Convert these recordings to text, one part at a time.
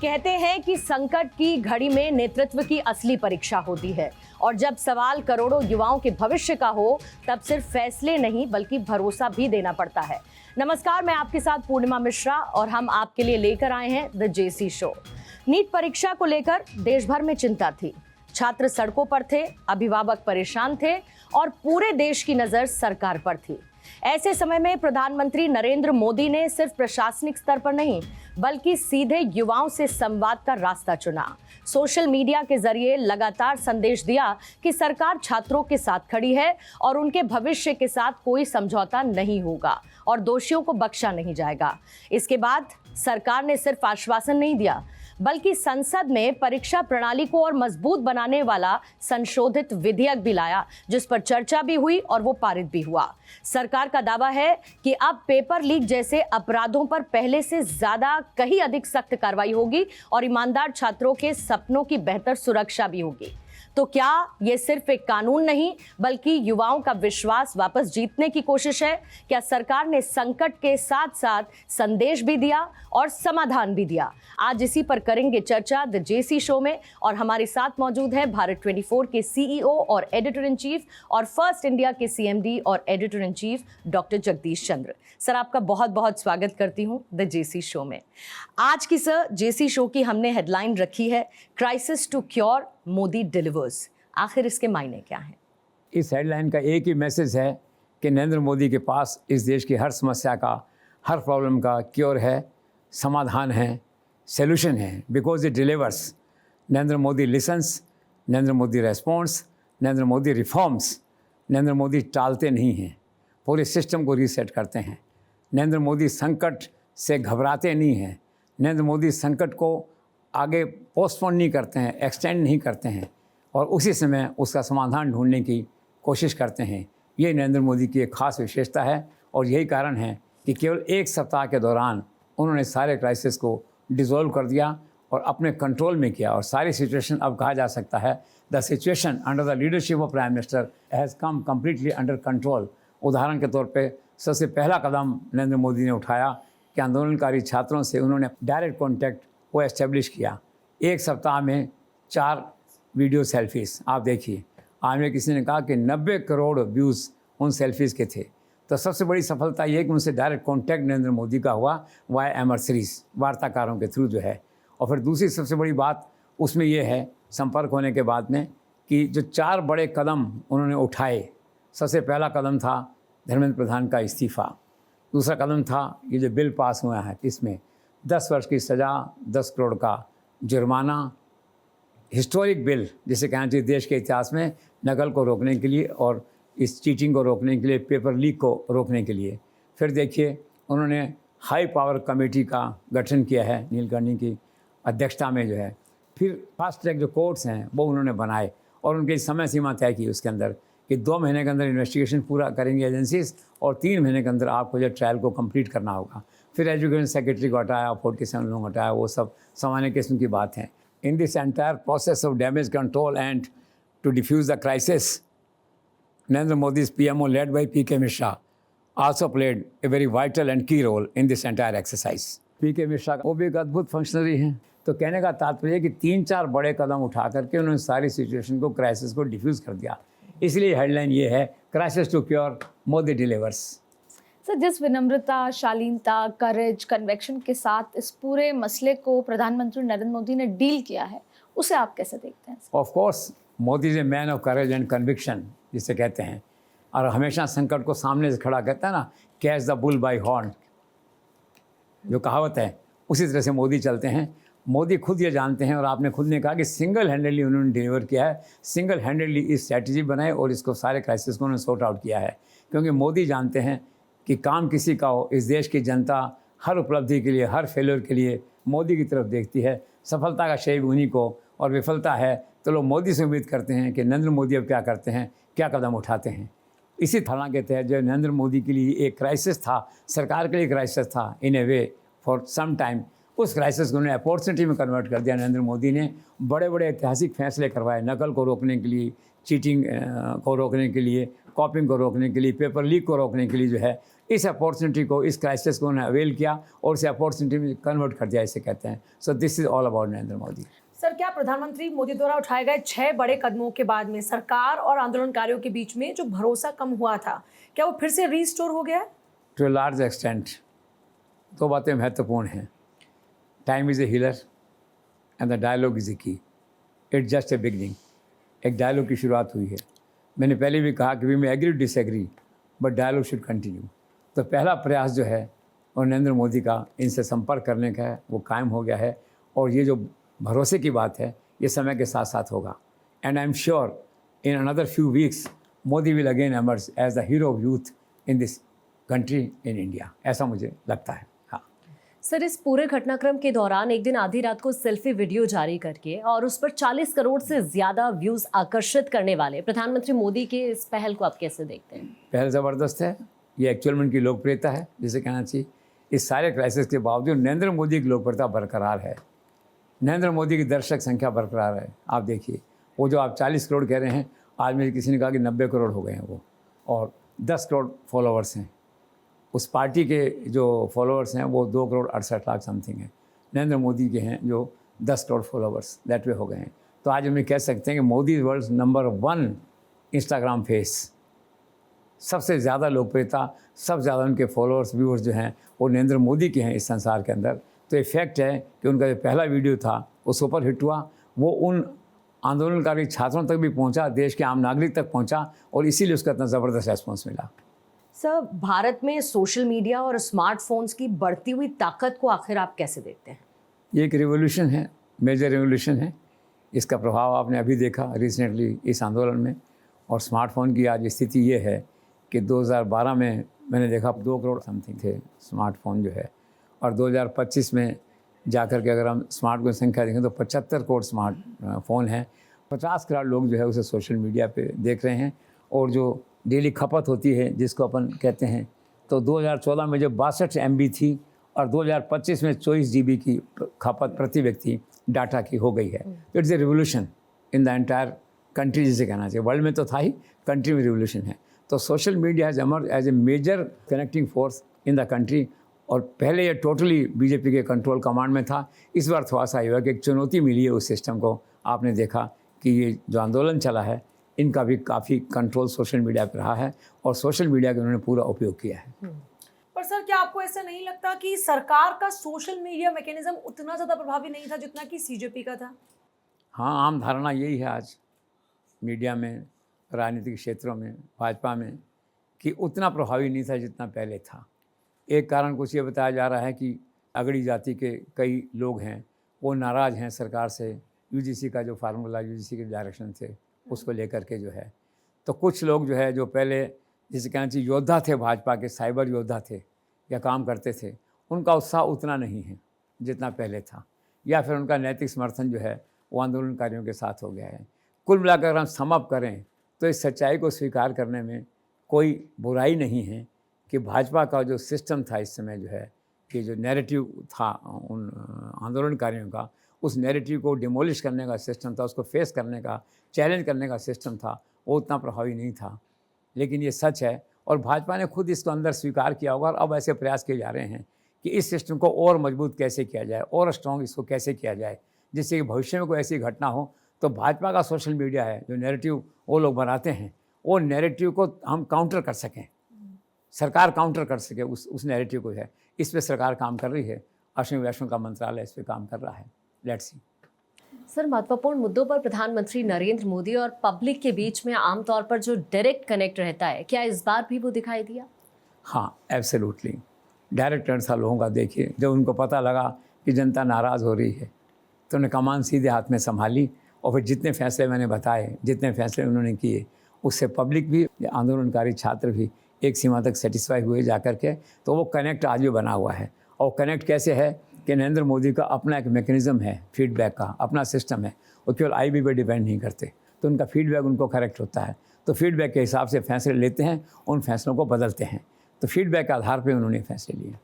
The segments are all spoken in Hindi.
कहते हैं कि संकट की घड़ी में नेतृत्व की असली परीक्षा होती है और जब सवाल करोड़ों युवाओं के भविष्य का हो तब सिर्फ फैसले नहीं बल्कि भरोसा भी देना पड़ता है। नमस्कार, मैं आपके साथ पूर्णिमा मिश्रा और हम आपके लिए लेकर आए हैं द जेसी शो। नीट परीक्षा को लेकर देश भर में चिंता थी, छात्र सड़कों पर थे, अभिभावक परेशान थे और पूरे देश की नजर सरकार पर थी। ऐसे समय में प्रधानमंत्री नरेंद्र मोदी ने सिर्फ प्रशासनिक स्तर पर नहीं बल्कि सीधे युवाओं से संवाद का रास्ता चुना। सोशल मीडिया के जरिए लगातार संदेश दिया कि सरकार छात्रों के साथ खड़ी है और उनके भविष्य के साथ कोई समझौता नहीं होगा और दोषियों को बख्शा नहीं जाएगा। इसके बाद सरकार ने सिर्फ आश्वासन नहीं दिया बल्कि संसद में परीक्षा प्रणाली को और मजबूत बनाने वाला संशोधित विधेयक भी लाया, जिस पर चर्चा भी हुई और वो पारित भी हुआ। सरकार का दावा है कि अब पेपर लीक जैसे अपराधों पर पहले से ज्यादा कहीं अधिक सख्त कार्रवाई होगी और ईमानदार छात्रों के सपनों की बेहतर सुरक्षा भी होगी। तो क्या ये सिर्फ एक कानून नहीं बल्कि युवाओं का विश्वास वापस जीतने की कोशिश है? क्या सरकार ने संकट के साथ साथ संदेश भी दिया और समाधान भी दिया? आज इसी पर करेंगे चर्चा द जेसी शो में और हमारे साथ मौजूद है भारत 24 के सीईओ और एडिटर इन चीफ और फर्स्ट इंडिया के सीएमडी और editor in chief doctor Jagdish Chandra. Sir, आपका बहुत बहुत स्वागत करती हूँ द जेसी शो में। आज की सर जेसी शो की हमने हेडलाइन रखी है crisis to cure, Modi delivers. आखिर इसके मायने क्या हैं? इस हेडलाइन का एक ही मैसेज है कि नरेंद्र मोदी के पास इस देश की हर समस्या का, हर प्रॉब्लम का क्योर है, समाधान है, सॉल्यूशन है, because it delivers. Narendra Modi lessons, Narendra Modi response, Narendra Modi reforms. Narendra Modi टालते नहीं हैं, पूरे सिस्टम को रीसेट करते हैं। नरेंद्र मोदी संकट से घबराते नहीं हैं। नरेंद्र मोदी संकट को आगे पोस्टपोन नहीं करते हैं, एक्सटेंड नहीं करते हैं और उसी समय उसका समाधान ढूंढने की कोशिश करते हैं। ये नरेंद्र मोदी की एक खास विशेषता है और यही कारण है कि केवल एक सप्ताह के दौरान उन्होंने सारे क्राइसिस को डिसॉल्व कर दिया और अपने कंट्रोल में किया और सारी सिचुएशन, अब कहा जा सकता है the situation under the leadership of prime minister has come completely under control. उदाहरण के तौर पे सबसे पहला कदम नरेंद्र मोदी ने उठाया कि आंदोलनकारी छात्रों से उन्होंने डायरेक्ट कॉन्टैक्ट को एस्टेब्लिश किया। एक सप्ताह में 4 वीडियो सेल्फीज़ आप देखिए। आज में किसी ने कहा कि 90 करोड़ व्यूज़ उन सेल्फीज़ के थे। तो सबसे बड़ी सफलता ये है कि उनसे डायरेक्ट कॉन्टैक्ट नरेंद्र मोदी का हुआ वाया एमर्सरीज, वार्ताकारों के थ्रू जो है। और फिर दूसरी सबसे बड़ी बात उसमें ये है, संपर्क होने के बाद में, कि जो 4 बड़े कदम उन्होंने उठाए। सबसे पहला कदम था धर्मेंद्र प्रधान का इस्तीफ़ा। दूसरा कदम था ये जो बिल पास हुआ है, इसमें 10 वर्ष की सज़ा, 10 करोड़ का जुर्माना, हिस्टोरिक बिल जिसे कहना चाहिए देश के इतिहास में, नकल को रोकने के लिए और इस चीटिंग को रोकने के लिए, पेपर लीक को रोकने के लिए। फिर देखिए उन्होंने हाई पावर कमेटी का गठन किया है नीलकर्णी की अध्यक्षता में जो है। फिर फास्ट ट्रैक जो कोर्ट्स हैं वो उन्होंने बनाए और उनकी समय सीमा तय की उसके अंदर कि 2 महीने के अंदर इन्वेस्टिगेशन पूरा करेंगी एजेंसीज और 3 महीने के अंदर आपको जो ट्रायल को कंप्लीट करना होगा। फिर एजुकेशन सेक्रेटरी को हटाया, 47 लोगों को हटाया, वो सब सामान्य किस्म की बात है। In this entire process of damage control and to defuse the crisis, Narendra Modi's PMO led by PK Mishra also played a very vital and key role in this entire exercise. PK Mishra वो भी एक अद्भुत फंक्शनरी हैं। तो कहने का तात्पर्य है कि 3-4 बड़े कदम उठा करके उन्होंने सारी सिचुएशन को, क्राइसिस को डिफ्यूज़ कर दिया। इसलिए हेडलाइन ये है crisis to cure, Modi delivers. Sir, जिस विनम्रता, शालीनता, करेज, कन्विक्शन के साथ इस पूरे मसले को प्रधानमंत्री नरेंद्र मोदी ने डील किया है, उसे आप कैसे देखते हैं? Of course Modi is a man of courage and conviction जिसे कहते हैं, और हमेशा संकट को सामने से खड़ा कहता है ना, catch the bull bye horn, जो कहावत है, उसी तरह से मोदी चलते हैं। मोदी खुद ये जानते हैं और आपने खुद ने कहा कि सिंगल हैंडेडली उन्होंने डिलीवर किया है, सिंगल हैंडेडली इस स्ट्रैटेजी बनाए और इसको सारे क्राइसिस को उन्होंने सॉर्ट आउट किया है। क्योंकि मोदी जानते हैं कि काम किसी का हो, इस देश की जनता हर उपलब्धि के लिए, हर फेलियर के लिए मोदी की तरफ देखती है। सफलता का श्रेय उन्हीं को और विफलता है तो लोग मोदी से उम्मीद करते हैं कि नरेंद्र मोदी अब क्या करते हैं, क्या कदम उठाते हैं। इसी धारणा के तहत जो नरेंद्र मोदी के लिए एक क्राइसिस था, सरकार के लिए क्राइसिस था इन ए वे फॉर सम टाइम, उस क्राइसिस को उन्होंने अपॉर्चुनिटी में कन्वर्ट कर दिया। नरेंद्र मोदी ने बड़े बड़े ऐतिहासिक फैसले करवाए, नकल को रोकने के लिए, चीटिंग को रोकने के लिए, कॉपिंग को रोकने के लिए, पेपर लीक को रोकने के लिए जो है इस अपॉर्चुनिटी को, इस क्राइसिस को उन्होंने अवेल किया और इसे अपॉर्चुनिटी में कन्वर्ट कर दिया, इसे कहते हैं। So this is all about Narendra Modi. Sir, क्या प्रधानमंत्री मोदी द्वारा उठाए गए 6 बड़े कदमों के बाद में सरकार और आंदोलनकारियों के बीच में जो भरोसा कम हुआ था, क्या वो फिर से रीस्टोर हो गया है? To a large extent. दो बातें महत्वपूर्ण हैं। Time is a healer and the dialogue is a key. It's just a beginning. एक डायलॉग की शुरुआत हुई है। मैंने पहले भी कहा कि we may agree disagree but dialogue should continue. तो पहला प्रयास जो है और नरेंद्र मोदी का इनसे संपर्क करने का है, वो कायम हो गया है। और ये जो भरोसे की बात है, ये समय के साथ साथ होगा। And I am sure in another few weeks Modi will again emerge as the hero of youth in this country, in India. ऐसा मुझे लगता है। हाँ सर, इस पूरे घटनाक्रम के दौरान एक दिन आधी रात को सेल्फी वीडियो जारी करके और उस पर 40 करोड़ से ज़्यादा व्यूज़ आकर्षित करने वाले प्रधानमंत्री मोदी के इस पहल को आप कैसे देखते हैं? पहल ज़बरदस्त है। ये एक्चुअल में उनकी लोकप्रियता है, जिसे कहना चाहिए। इस सारे क्राइसिस के बावजूद नरेंद्र मोदी की लोकप्रियता बरकरार है। नरेंद्र मोदी की दर्शक संख्या बरकरार है। आप देखिए, वो जो आप 40 करोड़ कह रहे हैं, आज मेरे किसी ने कहा कि 90 करोड़ हो गए हैं वो, और 10 करोड़ फॉलोअर्स हैं। उस पार्टी के जो फॉलोअर्स हैं वो 2 करोड़ 68 लाख समथिंग हैं। नरेंद्र मोदी के हैं जो 10 करोड़ फॉलोअर्स दैट वे हो गए हैं। तो आज हम ये कह सकते हैं कि Modi world number 1 Instagram face. सबसे ज़्यादा लोकप्रियता, सबसे ज़्यादा उनके फॉलोअर्स, व्यूअर्स जो हैं वो नरेंद्र मोदी के हैं इस संसार के अंदर। तो ये फैक्ट है कि उनका जो पहला वीडियो था वो सुपर हिट हुआ। वो उन आंदोलनकारी छात्रों तक भी पहुंचा, देश के आम नागरिक तक पहुंचा, और इसीलिए उसका इतना ज़बरदस्त रेस्पॉन्स मिला। सर, भारत में सोशल मीडिया और स्मार्टफोन्स की बढ़ती हुई ताकत को आखिर आप कैसे देखते हैं? ये एक रिवोल्यूशन है, मेजर रिवोल्यूशन है। इसका प्रभाव आपने अभी देखा रिसेंटली इस आंदोलन में। और स्मार्टफोन की आज स्थिति ये है कि 2012 में मैंने देखा 2 करोड़ समथिंग थे स्मार्टफोन जो है, और 2025 में जाकर के अगर हम स्मार्टफोन की संख्या देखें तो 75 करोड़ स्मार्टफोन हैं। 50 करोड़ लोग जो है उसे सोशल मीडिया पे देख रहे हैं। और जो डेली खपत होती है, जिसको अपन कहते हैं, तो 2014 में जो 62 MB थी और 2025 में 24 GB की खपत प्रति व्यक्ति डाटा की हो गई है। तो it's a revolution in the entire country, जिसे कहना चाहिए। वर्ल्ड में तो था ही, कंट्री में रिवोल्यूशन है। तो social media has emerge as a major connecting force in the country. और पहले ये टोटली बीजेपी के कंट्रोल कमांड में था। इस बार थोड़ा सा ये हुआ कि एक चुनौती मिली है उस सिस्टम को। आपने देखा कि ये जो आंदोलन चला है, इनका भी काफ़ी कंट्रोल सोशल मीडिया पर रहा है, और सोशल मीडिया का उन्होंने पूरा उपयोग किया है। पर सर, क्या आपको ऐसा नहीं लगता कि सरकार का सोशल मीडिया मैकेनिज्म उतना ज़्यादा प्रभावी नहीं था जितना कि सीजेपी का था? हाँ, आम धारणा यही है आज मीडिया में, राजनीतिक क्षेत्रों में, भाजपा में, कि उतना प्रभावी नहीं था जितना पहले था। एक कारण कुछ ये बताया जा रहा है कि अगड़ी जाति के कई लोग हैं, वो नाराज़ हैं सरकार से। यूजीसी का जो फार्मूला, यूजीसी के डायरेक्शन थे, उसको लेकर के जो है, तो कुछ लोग जो है, जो पहले जिसे कहना चाहिए योद्धा थे भाजपा के, साइबर योद्धा थे या काम करते थे, उनका उत्साह उतना नहीं है जितना पहले था, या फिर उनका नैतिक समर्थन जो है वो आंदोलनकारियों के साथ हो गया है। कुल मिलाकर हम सम अप करें तो इस सच्चाई को स्वीकार करने में कोई बुराई नहीं है कि भाजपा का जो सिस्टम था इस समय जो है, कि जो नैरेटिव था उन आंदोलनकारियों का, उस नैरेटिव को डिमोलिश करने का सिस्टम था, उसको फेस करने का, चैलेंज करने का सिस्टम था, वो उतना प्रभावी नहीं था। लेकिन ये सच है, और भाजपा ने खुद इसको अंदर स्वीकार किया होगा। और अब ऐसे प्रयास किए जा रहे हैं कि इस सिस्टम को और मजबूत कैसे किया जाए, और स्ट्रॉन्ग इसको कैसे किया जाए, जिससे कि भविष्य में कोई ऐसी घटना हो तो भाजपा का सोशल मीडिया है, जो नैरेटिव वो लोग बनाते हैं, वो नैरेटिव को हम काउंटर कर सकें, सरकार काउंटर कर सके उस नैरेटिव को है। इस पर सरकार काम कर रही है। अश्विनी वैष्णव का मंत्रालय इस पर काम कर रहा है। Let's see. सर, महत्वपूर्ण मुद्दों पर प्रधानमंत्री नरेंद्र मोदी और पब्लिक के बीच में आमतौर पर जो डायरेक्ट कनेक्ट रहता है, क्या इस बार भी वो दिखाई दिया? हाँ, एब्सोल्युटली डायरेक्ट था लोगों का। देखिए, जब उनको पता लगा कि जनता नाराज़ हो रही है, तो उन्हें कमान सीधे हाथ में संभाली, और फिर जितने फैसले मैंने बताए, जितने फैसले उन्होंने किए, उससे पब्लिक भी, आंदोलनकारी छात्र भी एक सीमा तक सेटिस्फाई हुए जाकर के। तो वो कनेक्ट आज भी बना हुआ है। और कनेक्ट कैसे है कि नरेंद्र मोदी का अपना एक मैकेनिज़्म है, फीडबैक का अपना सिस्टम है। वो केवल IB पे डिपेंड नहीं करते, तो उनका फीडबैक उनको करेक्ट होता है। तो फीडबैक के हिसाब से फैसले लेते हैं, उन फैसलों को बदलते हैं। तो फीडबैक के आधार पर उन्होंने फैसले लिए।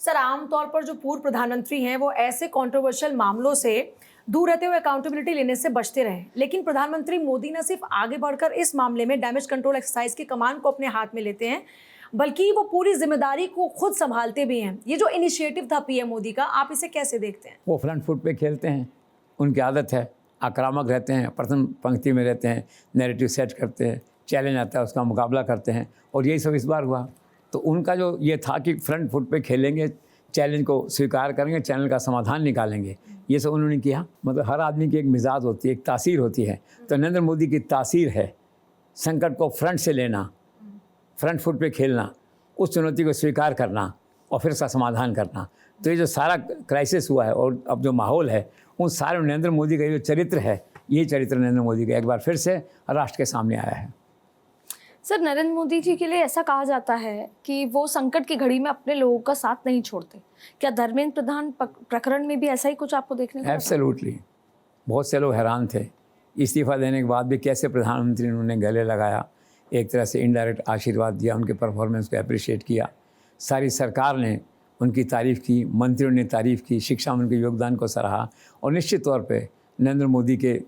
सर, आमतौर पर जो पूर्व प्रधानमंत्री हैं वो ऐसे कंट्रोवर्शियल मामलों से दूर रहते हुए अकाउंटेबिलिटी लेने से बचते रहे, लेकिन प्रधानमंत्री मोदी न सिर्फ आगे बढ़कर इस मामले में डैमेज कंट्रोल एक्सरसाइज की कमान को अपने हाथ में लेते हैं, बल्कि वो पूरी जिम्मेदारी को खुद संभालते भी हैं। ये जो इनिशिएटिव था पीएम मोदी का, आप इसे कैसे देखते हैं? वो फ्रंट फुट पे खेलते हैं, उनकी आदत है, आक्रामक रहते हैं, प्रथम पंक्ति में रहते हैं, नैरेटिव सेट करते हैं, चैलेंज आता है उसका मुकाबला करते हैं, और यही सब इस बार हुआ। तो उनका जो ये था कि फ्रंट फुट पे खेलेंगे, चैलेंज को स्वीकार करेंगे, चैलेंज का समाधान निकालेंगे, ये सब उन्होंने किया। मतलब हर आदमी की एक मिजाज होती है, एक तासीर होती है। तो नरेंद्र मोदी की तासीर है संकट को फ्रंट से लेना, फ्रंट फुट पे खेलना, उस चुनौती को स्वीकार करना और फिर उसका समाधान करना। तो ये जो सारा क्राइसिस हुआ है और अब जो माहौल है, उन सारे नरेंद्र मोदी का जो चरित्र है, ये चरित्र नरेंद्र मोदी का एक बार फिर से राष्ट्र के सामने आया है। सर, नरेंद्र मोदी जी के लिए ऐसा कहा जाता है कि वो संकट की घड़ी में अपने लोगों का साथ नहीं छोड़ते। क्या धर्मेंद्र प्रधान प्रकरण में भी ऐसा ही कुछ आपको देखने को मिला? एब्सोल्युटली। बहुत से लोग हैरान थे इस्तीफा देने के बाद भी कैसे प्रधानमंत्री ने उन्हें गले लगाया, एक तरह से इनडायरेक्ट आशीर्वाद दिया, उनके परफॉर्मेंस को अप्रिशिएट किया। सारी सरकार ने उनकी तारीफ़ की, मंत्रियों ने तारीफ़ की, शिक्षा में उनके योगदान को सराहा। और निश्चित तौर पे नरेंद्र मोदी के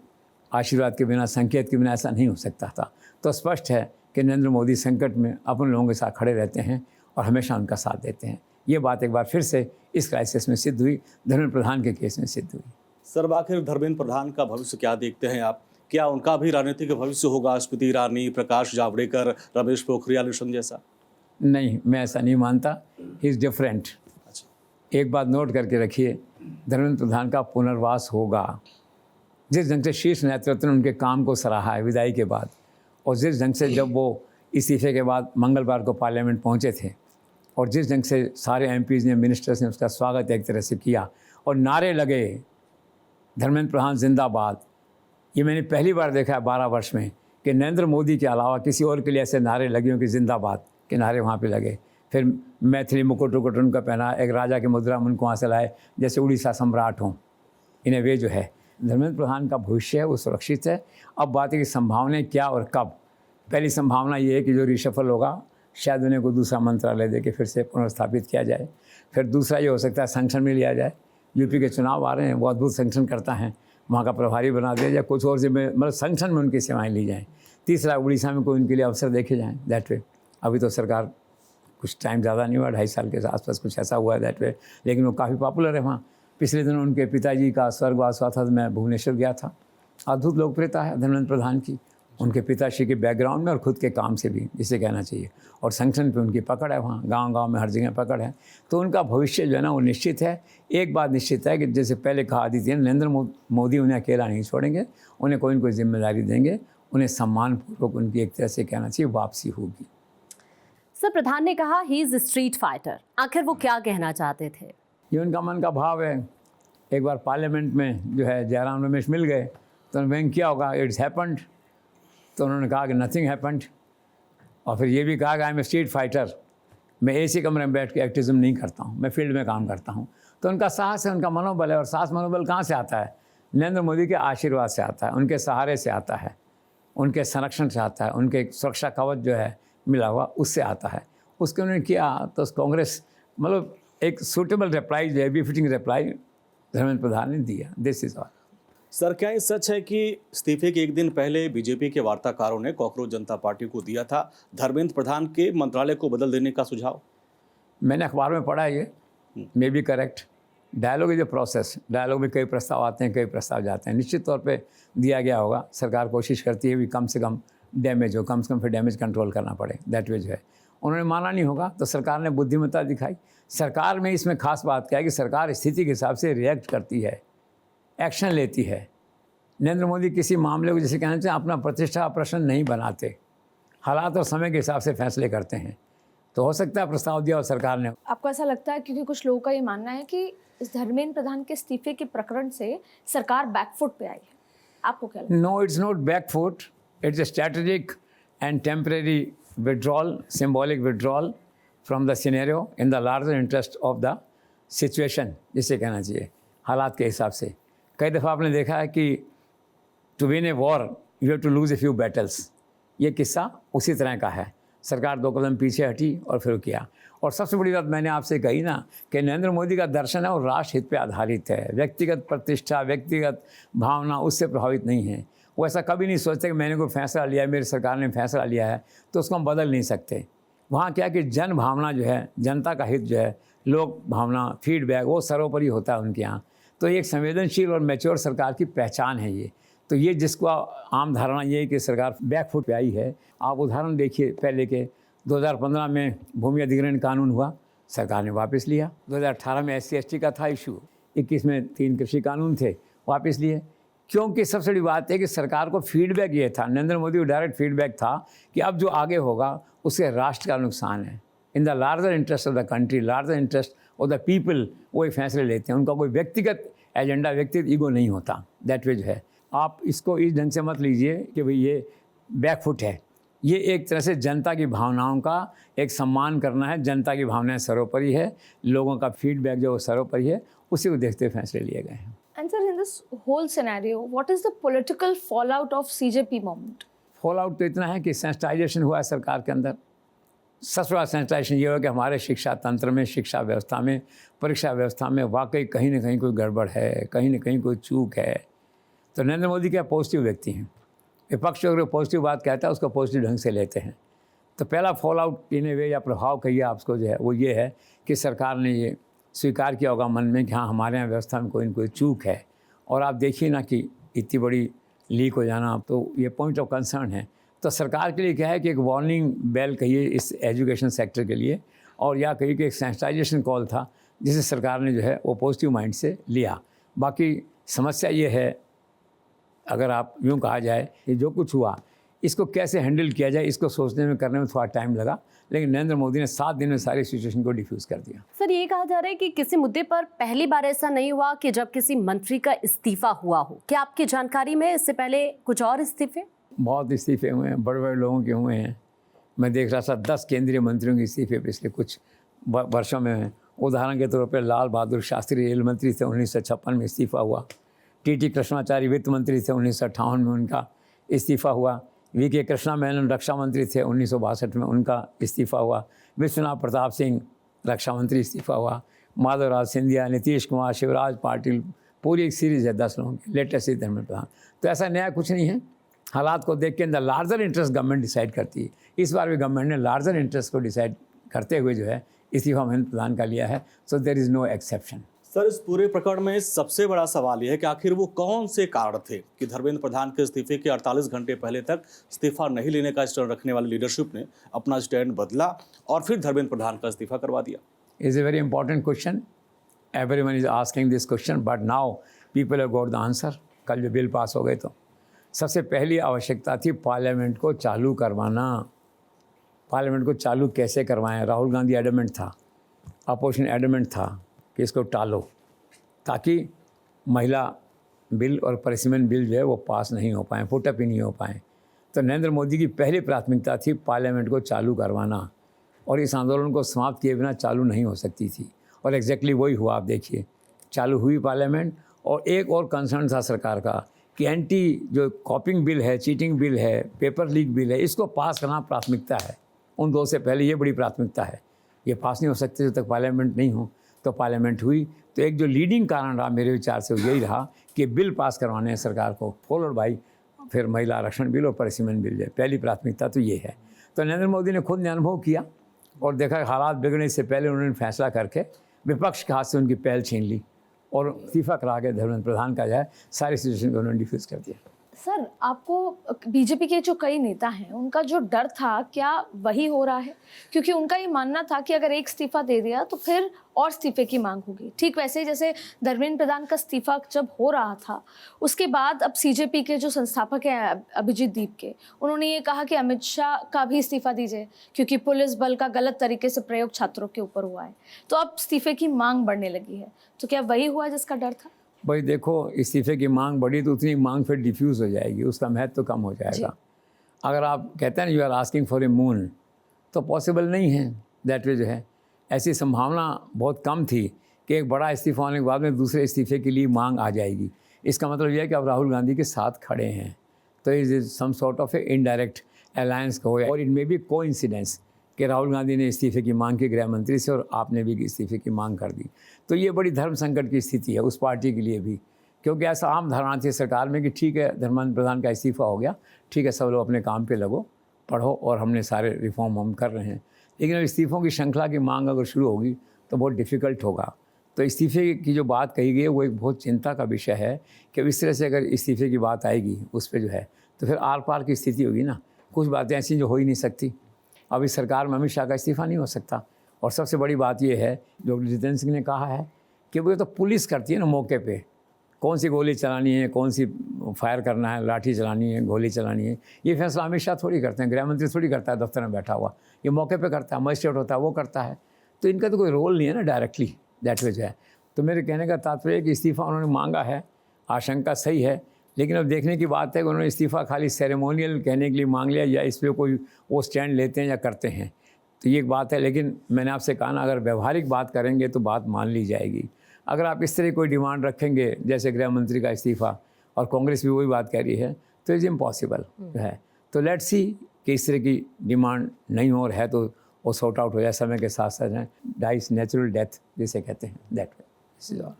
आशीर्वाद के बिना, संकेत के बिना ऐसा नहीं हो सकता था। तो स्पष्ट है कि नरेंद्र मोदी संकट में अपन लोगों के साथ खड़े रहते हैं और हमेशा उनका साथ देते हैं। ये बात एक बार फिर से इस क्राइसिस में सिद्ध हुई, धर्मेंद्र प्रधान के केस में सिद्ध हुई। सर, आखिर धर्मेंद्र प्रधान का भविष्य क्या देखते हैं आप? क्या उनका भी राजनीतिक भविष्य होगा स्मृति ईरानी, प्रकाश जावड़ेकर, रमेश पोखरियाल निशंक जैसा? नहीं, मैं ऐसा नहीं मानता। He is different. एक बात नोट करके रखिए, धर्मेंद्र प्रधान का पुनर्वास होगा। जिस ढंग से शीर्ष नेतृत्व ने उनके काम को सराहा है विदाई के बाद, और जिस ढंग से जब वो इस्तीफे के बाद मंगलवार को पार्लियामेंट पहुंचे थे, और जिस ढंग से सारे एमपीज़ ने, मिनिस्टर्स ने उसका स्वागत एक तरह से किया और नारे लगे धर्मेंद्र प्रधान जिंदाबाद, ये मैंने पहली बार देखा है 12 वर्ष में कि नरेंद्र मोदी के अलावा किसी और के लिए ऐसे नारे लगे हों कि जिंदाबाद के नारे वहाँ पे लगे। फिर मैथिली मुकुट उकुट उनका पहना, एक राजा के मुद्रा उनको वहाँ से लाए जैसे उड़ीसा सम्राट हों। इन्हें वे जो है धर्मेंद्र प्रधान का भविष्य है वो सुरक्षित है। अब बात है कि संभावनाएं क्या और कब। पहली संभावना ये है कि जो रिशफल होगा शायद उन्हें को दूसरा मंत्रालय दे के फिर से पुनर्स्थापित किया जाए। फिर दूसरा ये हो सकता है संगठन में लिया जाए। यूपी के चुनाव आ रहे हैं, वो अद्भुत संगठन करता है, वहाँ का प्रभारी बना दिया जाए, कुछ और जिम्मे मतलब संगठन में उनकी सेवाएं ली जाएँ। तीसरा, उड़ीसा में कोई उनके लिए अवसर देखे जाएँ दैट वे। अभी तो सरकार कुछ टाइम ज़्यादा नहीं हुआ, 2.5 साल के आसपास कुछ ऐसा हुआ है दैट वे, लेकिन वो काफ़ी पॉपुलर है वहाँ। पिछले दिनों उनके पिताजी का स्वर्गवास हुआ था, मैं भुवनेश्वर गया था। अद्भुत लोकप्रियता है धर्मेंद्र प्रधान की, उनके पिताश्री के बैकग्राउंड में और ख़ुद के काम से भी, जिसे कहना चाहिए। और संगठन पे उनकी पकड़ है, वहाँ गांव-गांव में हर जगह पकड़ है। तो उनका भविष्य जो है ना वो निश्चित है। एक बात निश्चित है कि जैसे पहले कहा दी थी, नरेंद्र मोदी उन्हें अकेला नहीं छोड़ेंगे, उन्हें कोई न कोई जिम्मेदारी देंगे, उन्हें सम्मानपूर्वक उनकी एक तरह से कहना चाहिए वापसी होगी। सर, प्रधान ने कहा ही इज स्ट्रीट फाइटर, आखिर वो क्या कहना चाहते थे? ये उनका मन का भाव है। एक बार पार्लियामेंट में जो है जयराम रमेश मिल गए तो उन्होंने क्या होगा, इट्स हैपेंड। तो उन्होंने कहा कि नथिंग हैपेंड। और फिर ये भी कहा कि I am a street fighter, मैं एसी कमरे में बैठ के एक्टिविज्म नहीं करता हूँ, मैं फील्ड में काम करता हूँ। तो उनका साहस है, उनका मनोबल है। और साहस मनोबल कहाँ से आता है? नरेंद्र मोदी के आशीर्वाद से आता है, उनके सहारे से आता है, उनके संरक्षण से आता है, उनके सुरक्षा कवच जो है मिला हुआ उससे आता है। उसके उन्होंने किया तो कांग्रेस मतलब एक सूटेबल रिप्लाई जो है, बिफिटिंग रिप्लाई धर्मेंद्र प्रधान ने दिया। This is all. सर, क्या ये सच है कि इस्तीफे के एक दिन पहले बीजेपी के वार्ताकारों ने कॉकरोच जनता पार्टी को दिया था धर्मेंद्र प्रधान के मंत्रालय को बदल देने का सुझाव? मैंने अखबार में पढ़ा है, ये may be correct. Dialogue is a process, dialogue में कई प्रस्ताव आते हैं, कई प्रस्ताव जाते हैं। निश्चित तौर पे दिया गया होगा। सरकार कोशिश करती है भी कम से कम डैमेज हो, कम से कम फिर डैमेज कंट्रोल करना पड़े दैट वे जो है। उन्होंने माना नहीं होगा तो सरकार ने बुद्धिमत्ता दिखाई। सरकार में इसमें खास बात क्या है कि सरकार स्थिति के हिसाब से रिएक्ट करती है, एक्शन लेती है। नरेंद्र मोदी किसी मामले को जैसे कहना चाहिए अपना प्रतिष्ठा प्रश्न नहीं बनाते, हालात और समय के हिसाब से फैसले करते हैं। तो हो सकता है प्रस्ताव दिया और सरकार ने। आपको ऐसा लगता है, क्योंकि कुछ लोगों का ये मानना है कि इस धर्मेंद्र प्रधान के इस्तीफे के प्रकरण से सरकार बैकफुट पे आई है, आपको क्या लगता है? No, it's not back foot, it's a strategic and temporary withdrawal, symbolic withdrawal from the scenario in the larger interest of the situation, जिसे कहना चाहिए हालात के हिसाब से। कई दफ़ा आपने देखा है कि to win a war you have to lose a few battles। ये किस्सा उसी तरह का है। सरकार 2 कदम पीछे हटी और फिर किया। और सबसे बड़ी बात मैंने आपसे कही ना कि नरेंद्र मोदी का दर्शन है और राष्ट्र हित पे आधारित है। व्यक्तिगत प्रतिष्ठा, व्यक्तिगत भावना उससे प्रभावित नहीं है। वो ऐसा कभी नहीं सोचते कि मैंने कोई फैसला लिया है, मेरी सरकार ने फैसला लिया है तो उसको हम बदल नहीं सकते। वहाँ क्या कि जन भावना जो है, जनता का हित जो है, लोक भावना, फीडबैक, वो सर्वोपरि होता है उनके यहाँ। तो एक संवेदनशील और मैच्योर सरकार की पहचान है ये। तो ये जिसको आम धारणा ये है कि सरकार बैकफुट पे आई है। आप उदाहरण देखिए, पहले के 2015 में भूमि अधिग्रहण कानून हुआ, सरकार ने वापस लिया। 2018 में SC/ST का था इशू, 21 में 3 कृषि कानून थे, वापस लिए। क्योंकि सबसे बड़ी बात है कि सरकार को फीडबैक ये था, नरेंद्र मोदी को डायरेक्ट फीडबैक था कि अब जो आगे होगा उससे राष्ट्र का नुकसान है। In the larger interest of the country, larger interest of the people, वो ये फैसले लेते हैं। उनका कोई व्यक्तिगत एजेंडा, व्यक्तिगत ईगो नहीं होता। दैट वे जो है, आप इसको इस ढंग से मत लीजिए कि भाई ये बैकफुट है। ये एक तरह से जनता की भावनाओं का एक सम्मान करना है। जनता की भावनाएं सर्वोपरि है, लोगों का फीडबैक जो सर्वोपरि है, उसी को देखते हुए फैसले लिए गए हैं। And sir, in this whole scenario, what is the political fallout of CJP movement? Fall out तो इतना है कि सेंसिटाइजेशन हुआ है सरकार के अंदर। सबसे बड़ा सेंसिटाइजेशन ये हुआ कि हमारे शिक्षा तंत्र में, शिक्षा व्यवस्था में, परीक्षा व्यवस्था में वाकई कहीं ना कहीं कोई गड़बड़ है, कहीं ना कहीं कोई चूक है। तो नरेंद्र मोदी क्या पॉजिटिव व्यक्ति हैं। विपक्ष अगर पॉजिटिव बात कहता है उसको पॉजिटिव ढंग से लेते हैं। तो पहला फॉल आउट इन वे या प्रभाव कहिए आपको जो है वो ये है कि सरकार ने ये स्वीकार किया होगा मन में कि हाँ, हमारे यहाँ व्यवस्था में कोई न कोई चूक है। और आप देखिए ना कि इतनी बड़ी लीक हो जाना, तो ये पॉइंट ऑफ कंसर्न है। तो सरकार के लिए क्या है कि एक वार्निंग बेल कहिए इस एजुकेशन सेक्टर के लिए, और या कहिए कि एक सेंसिटाइजेशन कॉल था जिसे सरकार ने जो है वो पॉजिटिव माइंड से लिया। बाकी समस्या ये है, अगर आप यूँ कहा जाए कि जो कुछ हुआ इसको कैसे हैंडल किया जाए, इसको सोचने में, करने में थोड़ा टाइम लगा, लेकिन नरेंद्र मोदी ने 7 दिन में सारी सिचुएशन को डिफ्यूज़ कर दिया। सर, ये कहा जा रहा है कि किसी मुद्दे पर पहली बार ऐसा नहीं हुआ कि जब किसी मंत्री का इस्तीफा हुआ हो। क्या आपकी जानकारी में इससे पहले कुछ और इस्तीफे? बहुत इस्तीफे हुए हैं, बड़े बड़े लोगों के हुए हैं। मैं देख रहा था 10 केंद्रीय मंत्रियों के इस्तीफे पिछले कुछ वर्षों में हैं। उदाहरण के तौर पर लाल बहादुर शास्त्री रेल मंत्री थे, 1956 में इस्तीफा हुआ। TT कृष्णाचार्य वित्त मंत्री थे, 1958 में उनका इस्तीफा हुआ। VK कृष्णा मेनन रक्षा मंत्री थे, 1962 में उनका इस्तीफा हुआ। विश्वनाथ प्रताप सिंह रक्षा मंत्री इस्तीफा हुआ। माधवराज सिंधिया, नीतीश कुमार, शिवराज पाटिल, पूरी एक सीरीज़ है 10 लोगों की। लेटेस्ट ही धर्मेंद्र प्रधान। तो ऐसा नया कुछ नहीं है। हालात को देख के अंदर लार्जर इंटरेस्ट गवर्नमेंट डिसाइड करती है। इस बार भी गवर्नमेंट ने लार्जर इंटरेस्ट को डिसाइड करते हुए जो है इस्तीफा महेंद्र प्रधान का लिया है। So there is no exception. Sir, इस पूरे प्रकरण में सबसे बड़ा सवाल यह है कि आखिर वो कौन से कारण थे कि धर्मेंद्र प्रधान के इस्तीफे के 48 घंटे पहले तक इस्तीफा नहीं लेने का स्टैंड रखने वाली लीडरशिप ने अपना स्टैंड बदला और फिर धर्मेंद्र प्रधान का इस्तीफा करवा दिया। Is a very important question. Everyone is asking this question, but now people have got the answer. कल जो बिल पास हो गए तो सबसे पहली आवश्यकता थी पार्लियामेंट को चालू करवाना। पार्लियामेंट को चालू कैसे करवाएं? राहुल गांधी एडमेंट था, अपोजिशन एडमेंट था कि इसको टालो, ताकि महिला बिल और परिसीमन बिल जो है वो पास नहीं हो पाएँ, पुटअप ही नहीं हो पाएँ। तो नरेंद्र मोदी की पहली प्राथमिकता थी पार्लियामेंट को चालू करवाना, और इस आंदोलन को समाप्त किए बिना चालू नहीं हो सकती थी। और एग्जैक्टली वही हुआ। आप देखिए, चालू हुई पार्लियामेंट। और एक और कंसर्न था सरकार का कि एंटी जो कॉपिंग बिल है, चीटिंग बिल है, पेपर लीक बिल है, इसको पास करना प्राथमिकता है। उन दो से पहले ये बड़ी प्राथमिकता है। ये पास नहीं हो सकते जब तक पार्लियामेंट नहीं हो। तो पार्लियामेंट हुई। तो एक जो लीडिंग कारण रहा मेरे विचार से वो यही रहा कि बिल पास करवाने हैं सरकार को, फॉलोड बाई फिर महिला आरक्षण बिल और परिसीमन बिल जो पहली प्राथमिकता तो ये है। तो नरेंद्र मोदी ने खुद ने अनुभव किया और देखा हालात बिगड़ने से पहले उन्होंने फैसला करके विपक्ष के हाथ से उनकी पहल छीन ली और इस्तीफा करा के धर्मेंद्र प्रधान का जाए सारी सिचुएशन को उन्होंने डिफ्यूज़ कर दिया। सर, आपको बीजेपी के जो कई नेता हैं उनका जो डर था, क्या वही हो रहा है? क्योंकि उनका ये मानना था कि अगर एक इस्तीफा दे दिया तो फिर और इस्तीफे की मांग होगी। ठीक वैसे ही जैसे धर्मेंद्र प्रधान का इस्तीफा जब हो रहा था, उसके बाद अब सीजेपी के जो संस्थापक हैं अभिजीत दीप के, उन्होंने ये कहा कि अमित शाह का भी इस्तीफा दीजिए क्योंकि पुलिस बल का गलत तरीके से प्रयोग छात्रों के ऊपर हुआ है। तो अब इस्तीफे की मांग बढ़ने लगी है। तो क्या वही हुआ जिसका डर था? भाई देखो, इस्तीफे की मांग बढ़ी तो उतनी मांग फिर डिफ्यूज़ हो जाएगी, उसका महत्व तो कम हो जाएगा। अगर आप कहते हैं ना you are asking for a moon, तो पॉसिबल नहीं है। दैट वे जो है ऐसी संभावना बहुत कम थी कि एक बड़ा इस्तीफा होने के बाद में दूसरे इस्तीफे के लिए मांग आ जाएगी। इसका मतलब यह है कि आप राहुल गांधी के साथ खड़े हैं। तो is some sort of a indirect alliance का हो, और इट मे बी कोइंसिडेंस कि राहुल गांधी ने इस्तीफे की मांग की गृह मंत्री से और आपने भी इस्तीफे की मांग कर दी। तो ये बड़ी धर्म संकट की स्थिति है उस पार्टी के लिए भी, क्योंकि ऐसा आम धारणा थी सरकार में कि ठीक है धर्मेंद्र प्रधान का इस्तीफा हो गया, ठीक है सब लोग अपने काम पे लगो, पढ़ो और हमने सारे रिफॉर्म हम कर रहे हैं। लेकिन अब इस्तीफ़ों की श्रृंखला की मांग अगर शुरू होगी तो बहुत डिफ़िकल्ट होगा। तो इस्तीफ़े की जो बात कही गई है वो एक बहुत चिंता का विषय है कि इस तरह से अगर इस्तीफ़े की बात आएगी उस पर जो है तो फिर आर पार की स्थिति होगी ना। कुछ बातें ऐसी जो हो ही नहीं सकती। अब इस सरकार में अमित शाह का इस्तीफ़ा नहीं हो सकता। और सबसे बड़ी बात ये है जो जितेंद्र सिंह ने कहा है कि वो तो पुलिस करती है ना मौके पे, कौन सी गोली चलानी है, कौन सी फायर करना है, लाठी चलानी है, गोली चलानी है, ये फैसला अमित शाह थोड़ी करते हैं, गृह मंत्री थोड़ी करता है दफ्तर में बैठा हुआ, ये मौके पे करता है, मजिस्ट्रेट होता है वो करता है। तो इनका तो कोई रोल नहीं है ना डायरेक्टली दैट वे जो है। तो मेरे कहने का तात्पर्य है कि इस्तीफ़ा उन्होंने मांगा है, आशंका सही है, लेकिन अब देखने की बात है कि उन्होंने इस्तीफ़ा खाली सेरेमोनियल कहने के लिए मांग लिया या इस पर कोई वो स्टैंड लेते हैं या करते हैं, तो ये एक बात है। लेकिन मैंने आपसे कहा ना, अगर व्यवहारिक बात करेंगे तो बात मान ली जाएगी। अगर आप इस तरह कोई डिमांड रखेंगे जैसे गृह मंत्री का इस्तीफ़ा, और कांग्रेस भी वही बात कह रही है, तो इज़ इम्पॉसिबल है। तो लेट्स सी कि इस तरह की डिमांड नहीं हो है तो वो सॉर्ट आउट हो जाए समय के साथ साथ है। डाइस नेचुरल डेथ जिसे कहते हैं दैट वे।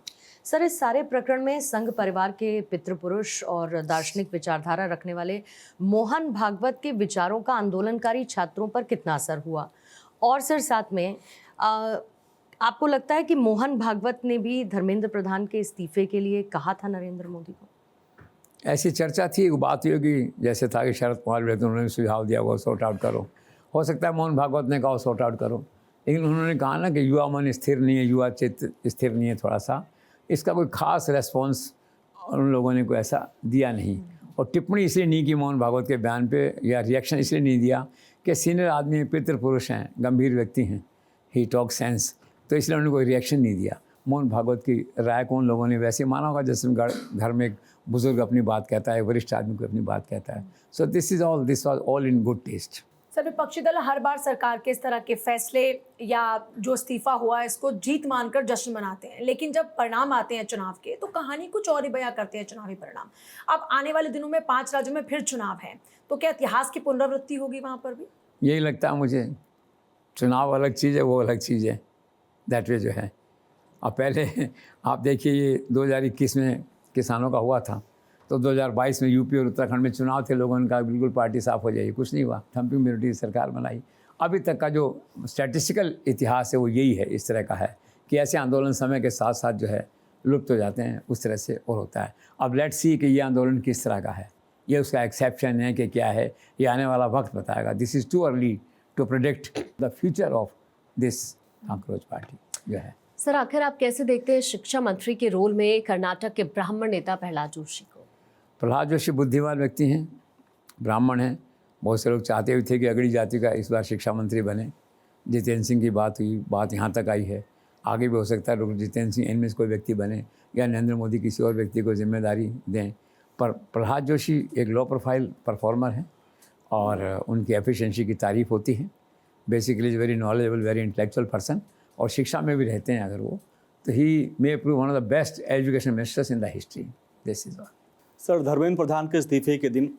सर, इस सारे प्रकरण में संघ परिवार के पितृपुरुष और दार्शनिक विचारधारा रखने वाले मोहन भागवत के विचारों का आंदोलनकारी छात्रों पर कितना असर हुआ? और सर साथ में आपको लगता है कि मोहन भागवत ने भी धर्मेंद्र प्रधान के इस्तीफे के लिए कहा था नरेंद्र मोदी को? ऐसी चर्चा थी, वो बात हुई कि जैसे था कि शरद पवार उन्होंने सुझाव दिया वो सॉर्ट आउट करो। हो सकता है मोहन भागवत ने कहा सॉर्ट आउट करो, लेकिन उन्होंने कहा ना कि युवा मन स्थिर नहीं है, युवा चित्त स्थिर नहीं है थोड़ा सा, इसका कोई ख़ास रेस्पॉन्स उन लोगों ने कोई ऐसा दिया नहीं। और टिप्पणी इसलिए नहीं की मोहन भागवत के बयान पे, या रिएक्शन इसलिए नहीं दिया कि सीनियर आदमी हैं, पितृपुरुष हैं, गंभीर व्यक्ति हैं, ही टॉक सेंस, तो इसलिए उन्होंने कोई रिएक्शन नहीं दिया। मोहन भागवत की राय को उन लोगों ने वैसे माना होगा जैसे घर में एक बुजुर्ग अपनी बात कहता है, वरिष्ठ आदमी को अपनी बात कहता है। So this was all in good taste. Sir, विपक्षी दल हर बार सरकार के इस तरह के फैसले या जो इस्तीफा हुआ इसको जीत मानकर जश्न मनाते हैं, लेकिन जब परिणाम आते हैं चुनाव के तो कहानी कुछ और ही बयां करते हैं चुनावी परिणाम। अब आने वाले दिनों में 5 राज्यों में फिर चुनाव है, तो क्या इतिहास की पुनरावृत्ति होगी वहाँ पर भी? यही लगता है मुझे। चुनाव अलग चीज़ है, वो अलग चीज़ है दैट वे जो है। अब पहले आप देखिए ये 2021 में किसानों का हुआ था, तो 2022 में यूपी और उत्तराखंड में चुनाव थे, लोगों ने कहा बिल्कुल पार्टी साफ हो जाएगी, कुछ नहीं हुआ, थम्पिंग मेजॉरिटी सरकार बनाई। अभी तक का जो स्टैटिस्टिकल इतिहास है वो यही है, इस तरह का है कि ऐसे आंदोलन समय के साथ साथ जो है लुप्त हो जाते हैं, उस तरह से और होता है। अब लेट्स सी कि ये आंदोलन किस तरह का है, ये उसका एक्सेप्शन है कि क्या है, ये आने वाला वक्त बताएगा। This is too early to predict the future of this cockroach party जो है। सर, आखिर आप कैसे देखते हैं शिक्षा मंत्री के रोल में कर्नाटक के ब्राह्मण नेता प्रहलाद जोशी को? प्रहलाद जोशी बुद्धिमान व्यक्ति हैं, ब्राह्मण हैं। बहुत से लोग चाहते भी थे कि अगड़ी जाति का इस बार शिक्षा मंत्री बने। जितेंद्र सिंह की बात हुई, बात यहाँ तक आई है, आगे भी हो सकता है जितेंद्र सिंह इनमें से कोई व्यक्ति बने या नरेंद्र मोदी किसी और व्यक्ति को जिम्मेदारी दें। पर प्रहलाद जोशी एक लो प्रोफाइल परफॉर्मर हैं और उनकी एफिशिएंसी की तारीफ़ होती है। Basically is very knowledgeable, very intellectual person, और शिक्षा में भी रहते हैं अगर वो, तो he may prove one of the best education ministers in the history. This is all. Sir, Dharmendra Pradhan के इस्तीफे के दिन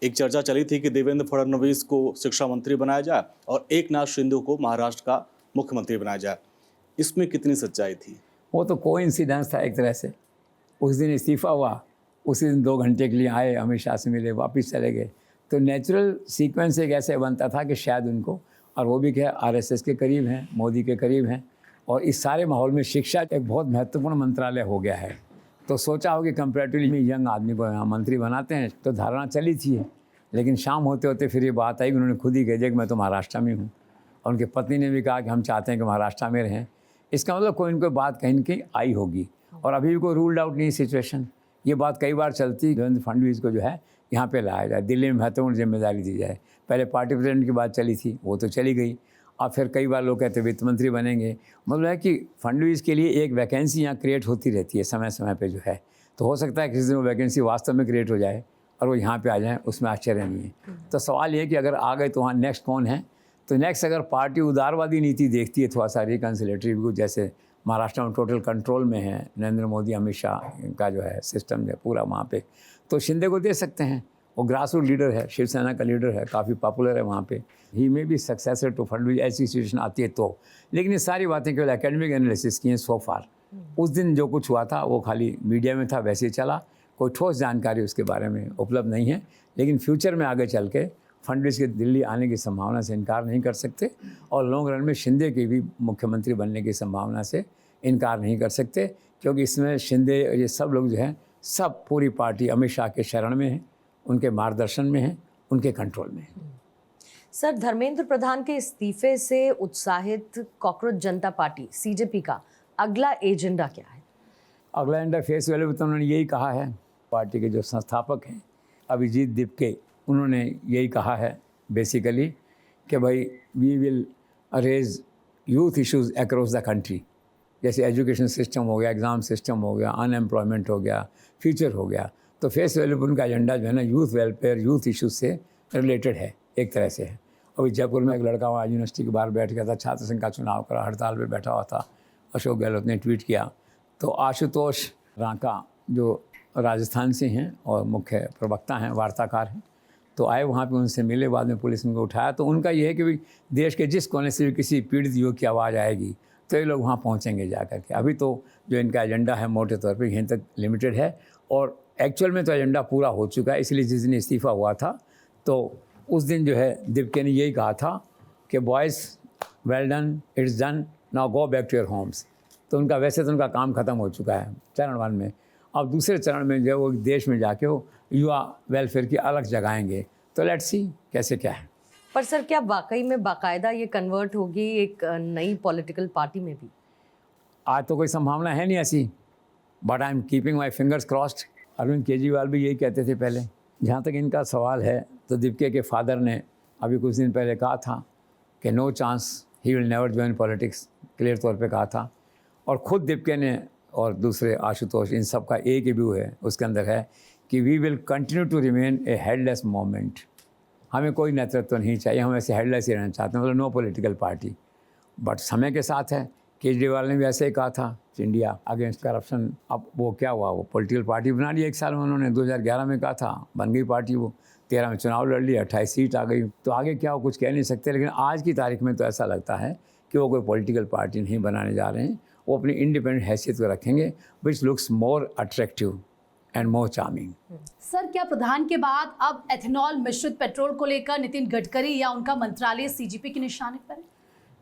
एक चर्चा चली थी कि देवेंद्र फडणवीस को शिक्षा मंत्री बनाया जाए और एकनाथ शिंदे को महाराष्ट्र का मुख्यमंत्री बनाया जाए, इसमें कितनी सच्चाई थी? वो तो कोइंसिडेंस था एक तरह से। उस दिन इस्तीफा हुआ, उसी दिन 2 घंटे के लिए आए, अमित शाह से मिले, वापस चले गए। तो नेचुरल सीक्वेंस एक ऐसे बनता था कि शायद उनको, और वो भी क्या आरएसएस के करीब हैं, मोदी के करीब हैं, और इस सारे माहौल में शिक्षा एक बहुत महत्वपूर्ण मंत्रालय हो गया है। तो सोचा हो कि कंपैरेटिवली यंग आदमी को यहाँ मंत्री बनाते हैं, तो धारणा चली थी। लेकिन शाम होते होते फिर ये बात आई कि उन्होंने खुद ही कह दिया कि मैं तो महाराष्ट्र में हूँ, और उनकी पत्नी ने भी कहा कि हम चाहते हैं कि महाराष्ट्र में रहें। इसका मतलब कोई इनको बात कहीं न कहीं आई होगी, और अभी भी कोई रूल्ड आउट नहीं सिचुएशन। ये बात कई बार चलती, देवेंद्र फडणवीस को जो है यहाँ पे लाया जाए, दिल्ली में महत्वपूर्ण जिम्मेदारी दी जाए। पहले पार्टी प्रेसिडेंट की बात चली थी, वो तो चली गई। अब फिर कई बार लोग कहते हैं वित्त मंत्री बनेंगे। मतलब है कि फडणवीस के लिए एक वैकेंसी यहाँ क्रिएट होती रहती है समय समय पे जो है। तो हो सकता है किसी दिन वो वैकेंसी वास्तव में क्रिएट हो जाए और वो यहाँ पे आ जाए, उसमें आश्चर्य नहीं है। तो सवाल ये है कि अगर आ गए तो वहाँ नेक्स्ट कौन है? तो नेक्स्ट अगर पार्टी उदारवादी नीति देखती है, थोड़ा सा रिकन्सिलेटरी व्यू, जैसे महाराष्ट्र में टोटल कंट्रोल में है नरेंद्र मोदी, अमित शाह का जो है सिस्टम है पूरा वहाँ पे, तो शिंदे को दे सकते हैं। वो ग्रास रूट लीडर है, शिवसेना का लीडर है, काफ़ी पॉपुलर है वहाँ पे। ही में भी सक्सेसर टू फडणवीस, ऐसी सिचुएशन आती है तो। लेकिन ये सारी बातें केवल एकेडमिक एनालिसिस की हैं सो फार। उस दिन जो कुछ हुआ था वो खाली मीडिया में था, वैसे ही चला, कोई ठोस जानकारी उसके बारे में उपलब्ध नहीं है। लेकिन फ्यूचर में आगे चल के फडणवीस के दिल्ली आने की संभावना से इनकार नहीं कर सकते और लॉन्ग रन में शिंदे की भी मुख्यमंत्री बनने की संभावना से इनकार नहीं कर सकते, क्योंकि इसमें शिंदे और ये सब लोग जो हैं सब पूरी पार्टी अमित शाह के शरण में है, उनके मार्गदर्शन में है, उनके कंट्रोल में है। सर, धर्मेंद्र प्रधान के इस्तीफे से उत्साहित कॉकरोच जनता पार्टी सीजेपी का अगला एजेंडा क्या है? अगला एजेंडा फेस वैल्यू तो उन्होंने यही कहा है, पार्टी के जो संस्थापक हैं अभिजीत दीपके, उन्होंने यही कहा है बेसिकली कि भाई we will raise youth issues across the country, जैसे एजुकेशन सिस्टम हो गया, एग्ज़ाम सिस्टम हो गया, अनएम्प्लॉयमेंट हो गया, फ्यूचर हो गया। तो फेस वैल्यू उनका एजेंडा जो है ना यूथ वेलफेयर, यूथ इश्यूज से रिलेटेड है, एक तरह से है। अभी जयपुर में एक लड़का वहाँ यूनिवर्सिटी के बाहर बैठ गया था, छात्र संघ का चुनाव करा, हड़ताल पे बैठा हुआ था। अशोक गहलोत ने ट्वीट किया तो आशुतोष रांका जो राजस्थान से हैं और मुख्य प्रवक्ता हैं, वार्ताकार हैं, तो आए वहाँ पे उनसे मिले, बाद में पुलिस ने उनको उठाया। तो उनका ये है कि भाई देश के जिस कोने से भी किसी पीड़ित युवक की आवाज़ आएगी तो ये लोग वहाँ पहुँचेंगे जा कर के। अभी तो जो इनका एजेंडा है मोटे तौर पे यहीं तक लिमिटेड है और एक्चुअल में तो एजेंडा पूरा हो चुका है। इसलिए जिस दिन इस्तीफ़ा हुआ था तो उस दिन जो है दीपके ने यही कहा था कि boys well done, it's done, now go back to your homes. तो उनका वैसे तो उनका काम ख़त्म हो चुका है चरण 1 में। अब दूसरे चरण में जो है वो देश में जाके वो युवा वेलफेयर की अलग जगाएंगे। तो लेट्स सी कैसे क्या है। पर सर, क्या वाकई में बाकायदा ये कन्वर्ट होगी एक नई पॉलिटिकल पार्टी में भी? आज तो कोई संभावना है नहीं ऐसी, but I am keeping my fingers crossed. Arvind Kejriwal भी यही कहते थे पहले। जहाँ तक इनका सवाल है तो दीपके के फादर ने अभी कुछ दिन पहले कहा था कि no chance, he will never join politics, clear तौर पे कहा था। और ख़ुद दीपके ने और दूसरे आशुतोष, इन सब का एक ही व्यू है, उसके अंदर है कि we will continue to remain a headless movement. हमें कोई नेतृत्व नहीं चाहिए, हम ऐसे हेडलेस ही रहना चाहते हैं, मतलब नो पॉलिटिकल पार्टी। बट समय के साथ है, केजरीवाल ने भी ऐसे ही कहा था इंडिया अगेंस्ट करप्शन। अब वो क्या हुआ, वो पॉलिटिकल पार्टी बना ली 1 साल में उन्होंने। 2011 में कहा था, बन गई पार्टी, वो 13 में चुनाव लड़ लिया, 28 सीट आ गई। तो आगे क्या हो कुछ कह नहीं सकते, लेकिन आज की तारीख में तो ऐसा लगता है कि वो कोई पॉलिटिकल पार्टी नहीं बनाने जा रहे हैं। वो अपनी इंडिपेंडेंट हैसियत को रखेंगे, which looks more attractive and more charming. Sir, क्या प्रधान के बाद अब एथेनॉल मिश्रित पेट्रोल को लेकर नितिन गडकरी या उनका मंत्रालय सीजीपी के निशाने पर है?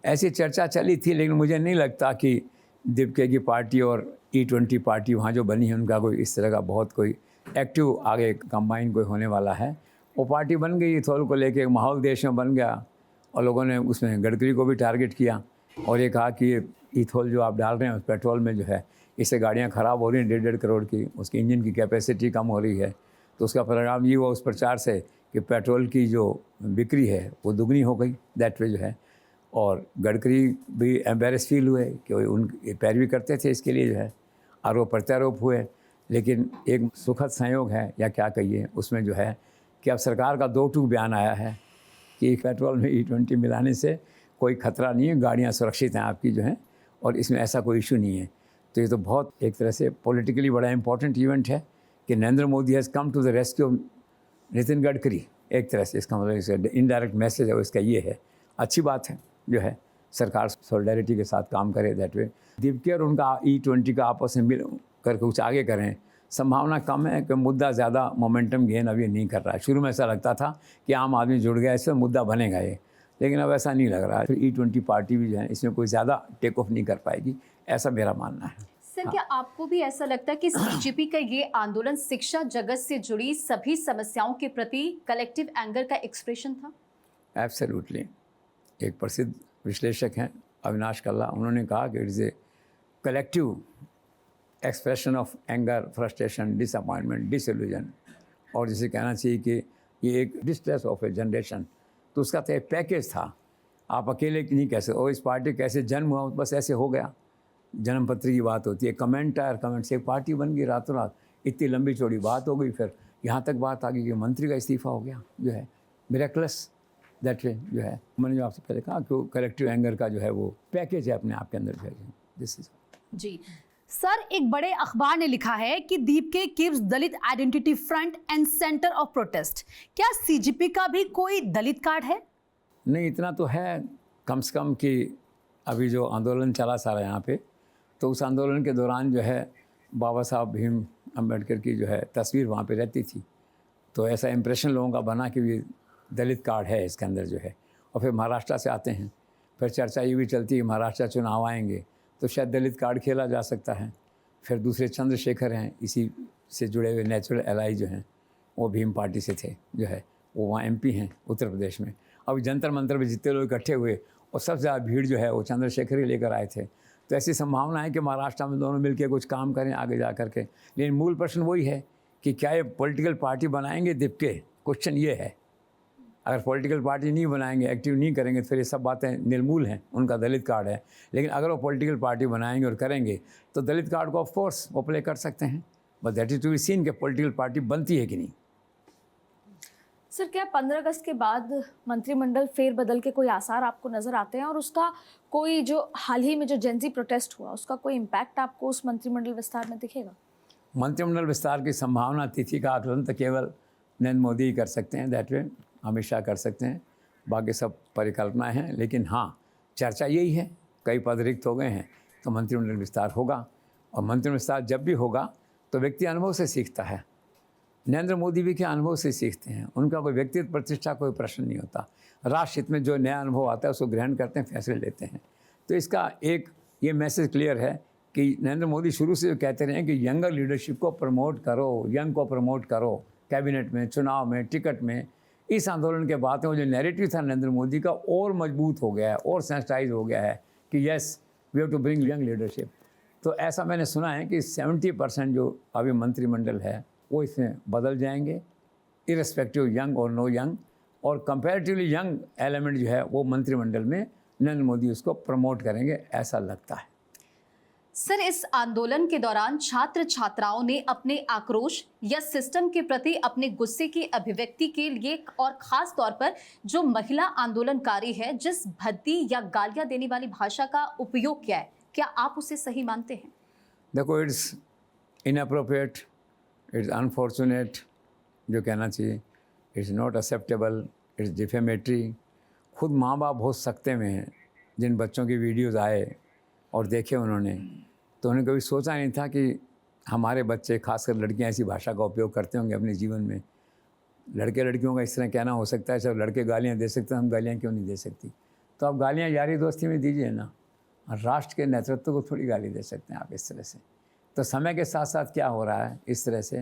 ऐसी चर्चा चली थी, लेकिन मुझे नहीं लगता कि दीपके की पार्टी और E20 पार्टी वहाँ जो बनी है उनका कोई इस तरह का बहुत कोई एक्टिव आगे कंबाइन कोई होने वाला है। वो पार्टी बन गई इथॉल को लेके, माहौल देश में बन गया और लोगों ने उसमें गडकरी को भी टारगेट किया और ये कहा कि ये इथॉल जो आप डाल रहे हैं उस पेट्रोल में जो है, इससे गाड़ियाँ ख़राब हो रही हैं 1.5 करोड़ की, उसकी इंजन की कैपेसिटी कम हो रही है। तो उसका परिणाम ये हुआ उस प्रचार से कि पेट्रोल की जो बिक्री है वो दुगनी हो गई, दैट वे जो है। और गडकरी भी एम्बेरस फील हुए कि उन पैरवी करते थे इसके लिए जो है, आरोप प्रत्यारोप हुए। लेकिन एक सुखद संयोग है या क्या कहिए उसमें जो है कि अब सरकार का 2 टूक बयान आया है कि पेट्रोल में E20 मिलाने से कोई खतरा नहीं है, गाड़ियाँ सुरक्षित हैं आपकी जो हैं और इसमें ऐसा कोई इशू नहीं है। तो ये तो बहुत एक तरह से पॉलिटिकली बड़ा इंपॉर्टेंट इवेंट है कि Narendra Modi has come to the rescue Nitin Gadkari. एक तरह से इसका मतलब इसका इनडायरेक्ट मैसेज है इसका ये है। अच्छी बात है जो है सरकार सॉलिडारिटी के साथ काम करे दैट वे। दीपके और उनका E20 का आपस में मिल कर कुछ आगे करें, संभावना कम है कि मुद्दा ज़्यादा मोमेंटम गेन अभी नहीं कर रहा है। शुरू में ऐसा लगता था कि आम आदमी जुड़ गया इससे मुद्दा बनेगा ये, लेकिन अब ऐसा नहीं लग रहा है। फिर E20 पार्टी भी जो है इसमें कोई ज़्यादा टेक ऑफ नहीं कर पाएगी, ऐसा मेरा मानना है। सर, क्या आपको भी ऐसा लगता है कि बीजेपी का ये आंदोलन शिक्षा जगत से जुड़ी सभी समस्याओं के प्रति कलेक्टिव एंगर का एक्सप्रेशन था? एब्सोल्युटली। एक प्रसिद्ध विश्लेषक हैं अविनाश कल्ला, उन्होंने कहा कि it is a collective expression of anger, frustration, disappointment, disillusion, और जिसे कहना चाहिए कि ये एक डिस्ट्रेस ऑफ ए जनरेशन। तो उसका तो एक पैकेज था, आप अकेले नहीं कह सकते। और इस पार्टी कैसे जन्म हुआ बस ऐसे हो गया, जन्मपत्री की बात होती है, कमेंट से एक पार्टी बन गई रातों रात, इतनी लंबी चौड़ी बात हो गई। फिर यहाँ तक बात आ गई कि मंत्री का इस्तीफा हो गया जो है, मिरेकलस दैट वे जो है। मैंने जो आपसे पहले कहा कि कलेक्टिव एंगर का जो है वो पैकेज है अपने आप के अंदर। दिस इज जी सर, एक बड़े अखबार ने लिखा है कि Dipke gives Dalit identity front end centre of protest. क्या सीजीपी का भी कोई दलित कार्ड है? नहीं, इतना तो है कम से कम कि अभी जो आंदोलन चला सारा यहाँ पे, तो उस आंदोलन के दौरान जो है बाबा साहब भीम अम्बेडकर की जो है तस्वीर वहाँ पे रहती थी। तो ऐसा इम्प्रेशन लोगों का बना कि ये दलित कार्ड है इसके अंदर जो है। और फिर महाराष्ट्र से आते हैं, फिर चर्चा ये भी चलती है महाराष्ट्र चुनाव आएंगे तो शायद दलित कार्ड खेला जा सकता है। फिर दूसरे चंद्रशेखर हैं इसी से जुड़े हुए नेचुरल एलाई जो हैं, वो भीम पार्टी से थे जो है, वो वहाँ MP हैं उत्तर प्रदेश में। अब जंतर मंतर में जितने लोग इकट्ठे हुए और सबसे ज़्यादा भीड़ जो है वो चंद्रशेखर ही लेकर आए थे। तो ऐसी संभावना है कि महाराष्ट्र में दोनों मिलकर कुछ काम करें आगे जा कर के। लेकिन मूल प्रश्न वही है कि क्या ये पॉलिटिकल पार्टी बनाएंगे दीप के, क्वेश्चन ये है। अगर पॉलिटिकल पार्टी नहीं बनाएंगे, एक्टिव नहीं करेंगे तो फिर ये सब बातें निर्मूल हैं, उनका दलित कार्ड है। लेकिन अगर वो पॉलिटिकल पार्टी बनाएंगे और करेंगे तो दलित कार्ड को ऑफ कोर्स वो प्ले कर सकते हैं, but that is to be seen कि पॉलिटिकल पार्टी बनती है कि नहीं। सर, क्या 15 अगस्त के बाद मंत्रिमंडल फेरबदल के कोई आसार आपको नज़र आते हैं, और उसका कोई जो हाल ही में जो जेंजी प्रोटेस्ट हुआ उसका कोई इम्पैक्ट आपको उस मंत्रिमंडल विस्तार में दिखेगा? मंत्रिमंडल विस्तार की संभावना, तिथि का आकलन तो केवल नरेंद्र मोदी ही कर सकते हैं, दैट वे अमित शाह कर सकते हैं, बाकी सब परिकल्पनाएं हैं। लेकिन हाँ, चर्चा यही है, कई पद रिक्त हो गए हैं तो मंत्रिमंडल विस्तार होगा। और मंत्रिमंडल विस्तार जब भी होगा तो व्यक्ति अनुभव से सीखता है। नरेंद्र मोदी भी क्या अनुभव से सीखते हैं, उनका कोई व्यक्तिगत प्रतिष्ठा कोई प्रश्न नहीं होता। राष्ट्र हित में जो नया अनुभव आता है उसको ग्रहण करते हैं, फैसले लेते हैं। तो इसका एक ये मैसेज क्लियर है कि नरेंद्र मोदी शुरू से जो कहते रहे हैं कि यंगर लीडरशिप को प्रमोट करो, यंग को प्रमोट करो, कैबिनेट में, चुनाव में, टिकट में। इस आंदोलन के बाद वो जो नैरेटिव था नरेंद्र मोदी का और मजबूत हो गया है और सेंसिटाइज हो गया है कि yes we have to bring young leadership. तो ऐसा मैंने सुना है कि 70% जो अभी मंत्रिमंडल है वो इसमें बदल जाएंगे, इररिस्पेक्टिव यंग और नो यंग, और कंपैरेटिवली यंग एलिमेंट जो है वो मंत्रिमंडल में नरेंद्र मोदी उसको प्रमोट करेंगे, ऐसा लगता है। सर, इस आंदोलन के दौरान छात्र छात्राओं ने अपने आक्रोश या सिस्टम के प्रति अपने गुस्से की अभिव्यक्ति के लिए, और खास तौर पर जो महिला आंदोलनकारी है, जिस भद्दी या गालियां देने वाली भाषा का उपयोग किया है, क्या आप उसे सही मानते हैं? देखो, इट्स इनअप्रोप्रिएट, इट्स अनफॉर्चुनेट जो कहना चाहिए, it's not acceptable, it's defamatory. खुद माँ बाप बहुत सख्ते में हैं। जिन बच्चों की वीडियोज़ आए और देखे उन्होंने, तो उन्होंने कभी सोचा नहीं था कि हमारे बच्चे, खासकर लड़कियां, ऐसी भाषा का उपयोग करते होंगे अपने जीवन में। लड़के लड़कियों का इस तरह कहना हो सकता है, जब लड़के गालियां दे सकते हैं, हम गालियां क्यों नहीं दे सकती? तो आप गालियां यारी दोस्ती में दीजिए ना, और राष्ट्र के नेतृत्व को थोड़ी गाली दे सकते हैं आप इस तरह से। तो समय के साथ साथ क्या हो रहा है इस तरह से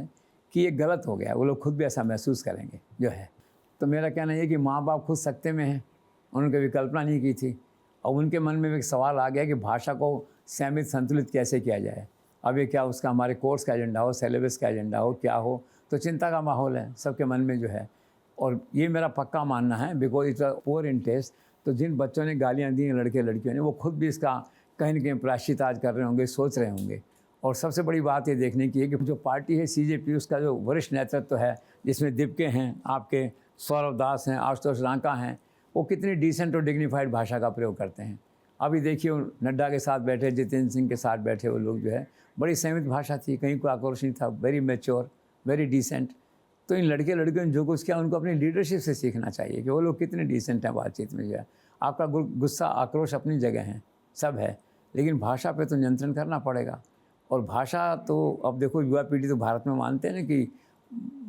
कि ये गलत हो गया, वो लोग खुद भी ऐसा महसूस करेंगे जो है। तो मेरा कहना ये कि माँ बाप खुद सख्ते में हैं, उन्होंने कभी कल्पना नहीं की थी, और उनके मन में एक सवाल आ गया कि भाषा को संयमित संतुलित कैसे किया जाए। अब ये क्या उसका हमारे कोर्स का एजेंडा हो, सिलेबस का एजेंडा हो, क्या हो, तो चिंता का माहौल है सबके मन में जो है। और ये मेरा पक्का मानना है, because it's a poor in taste. तो जिन बच्चों ने गालियाँ दी लड़के लड़कियों ने, वो खुद भी इसका कहीं न कहीं प्रायश्चित आज कर रहे होंगे, सोच रहे होंगे। और सबसे बड़ी बात ये देखने की है कि जो पार्टी है CJP, उसका जो वरिष्ठ नेतृत्व है, जिसमें दीपके हैं, आपके सौरभ दास हैं, आशुतोष रांका हैं, वो कितनी डिसेंट और डिग्निफाइड भाषा का प्रयोग करते हैं। अभी देखिए नड्डा के साथ बैठे, जितेंद्र सिंह के साथ बैठे वो लोग जो है, बड़ी संयमित भाषा थी, कहीं कोई आक्रोश नहीं था, वेरी मैच्योर, वेरी डिसेंट। तो इन लड़के लड़कियों ने जो कुछ किया, उनको अपनी लीडरशिप से सीखना चाहिए कि वो लोग कितने डिसेंट हैं बातचीत में जो है। आपका गुस्सा, आक्रोश अपनी जगह है, सब है, लेकिन भाषा पे तो नियंत्रण करना पड़ेगा। और भाषा तो अब देखो, युवा पीढ़ी तो भारत में मानते हैं ना कि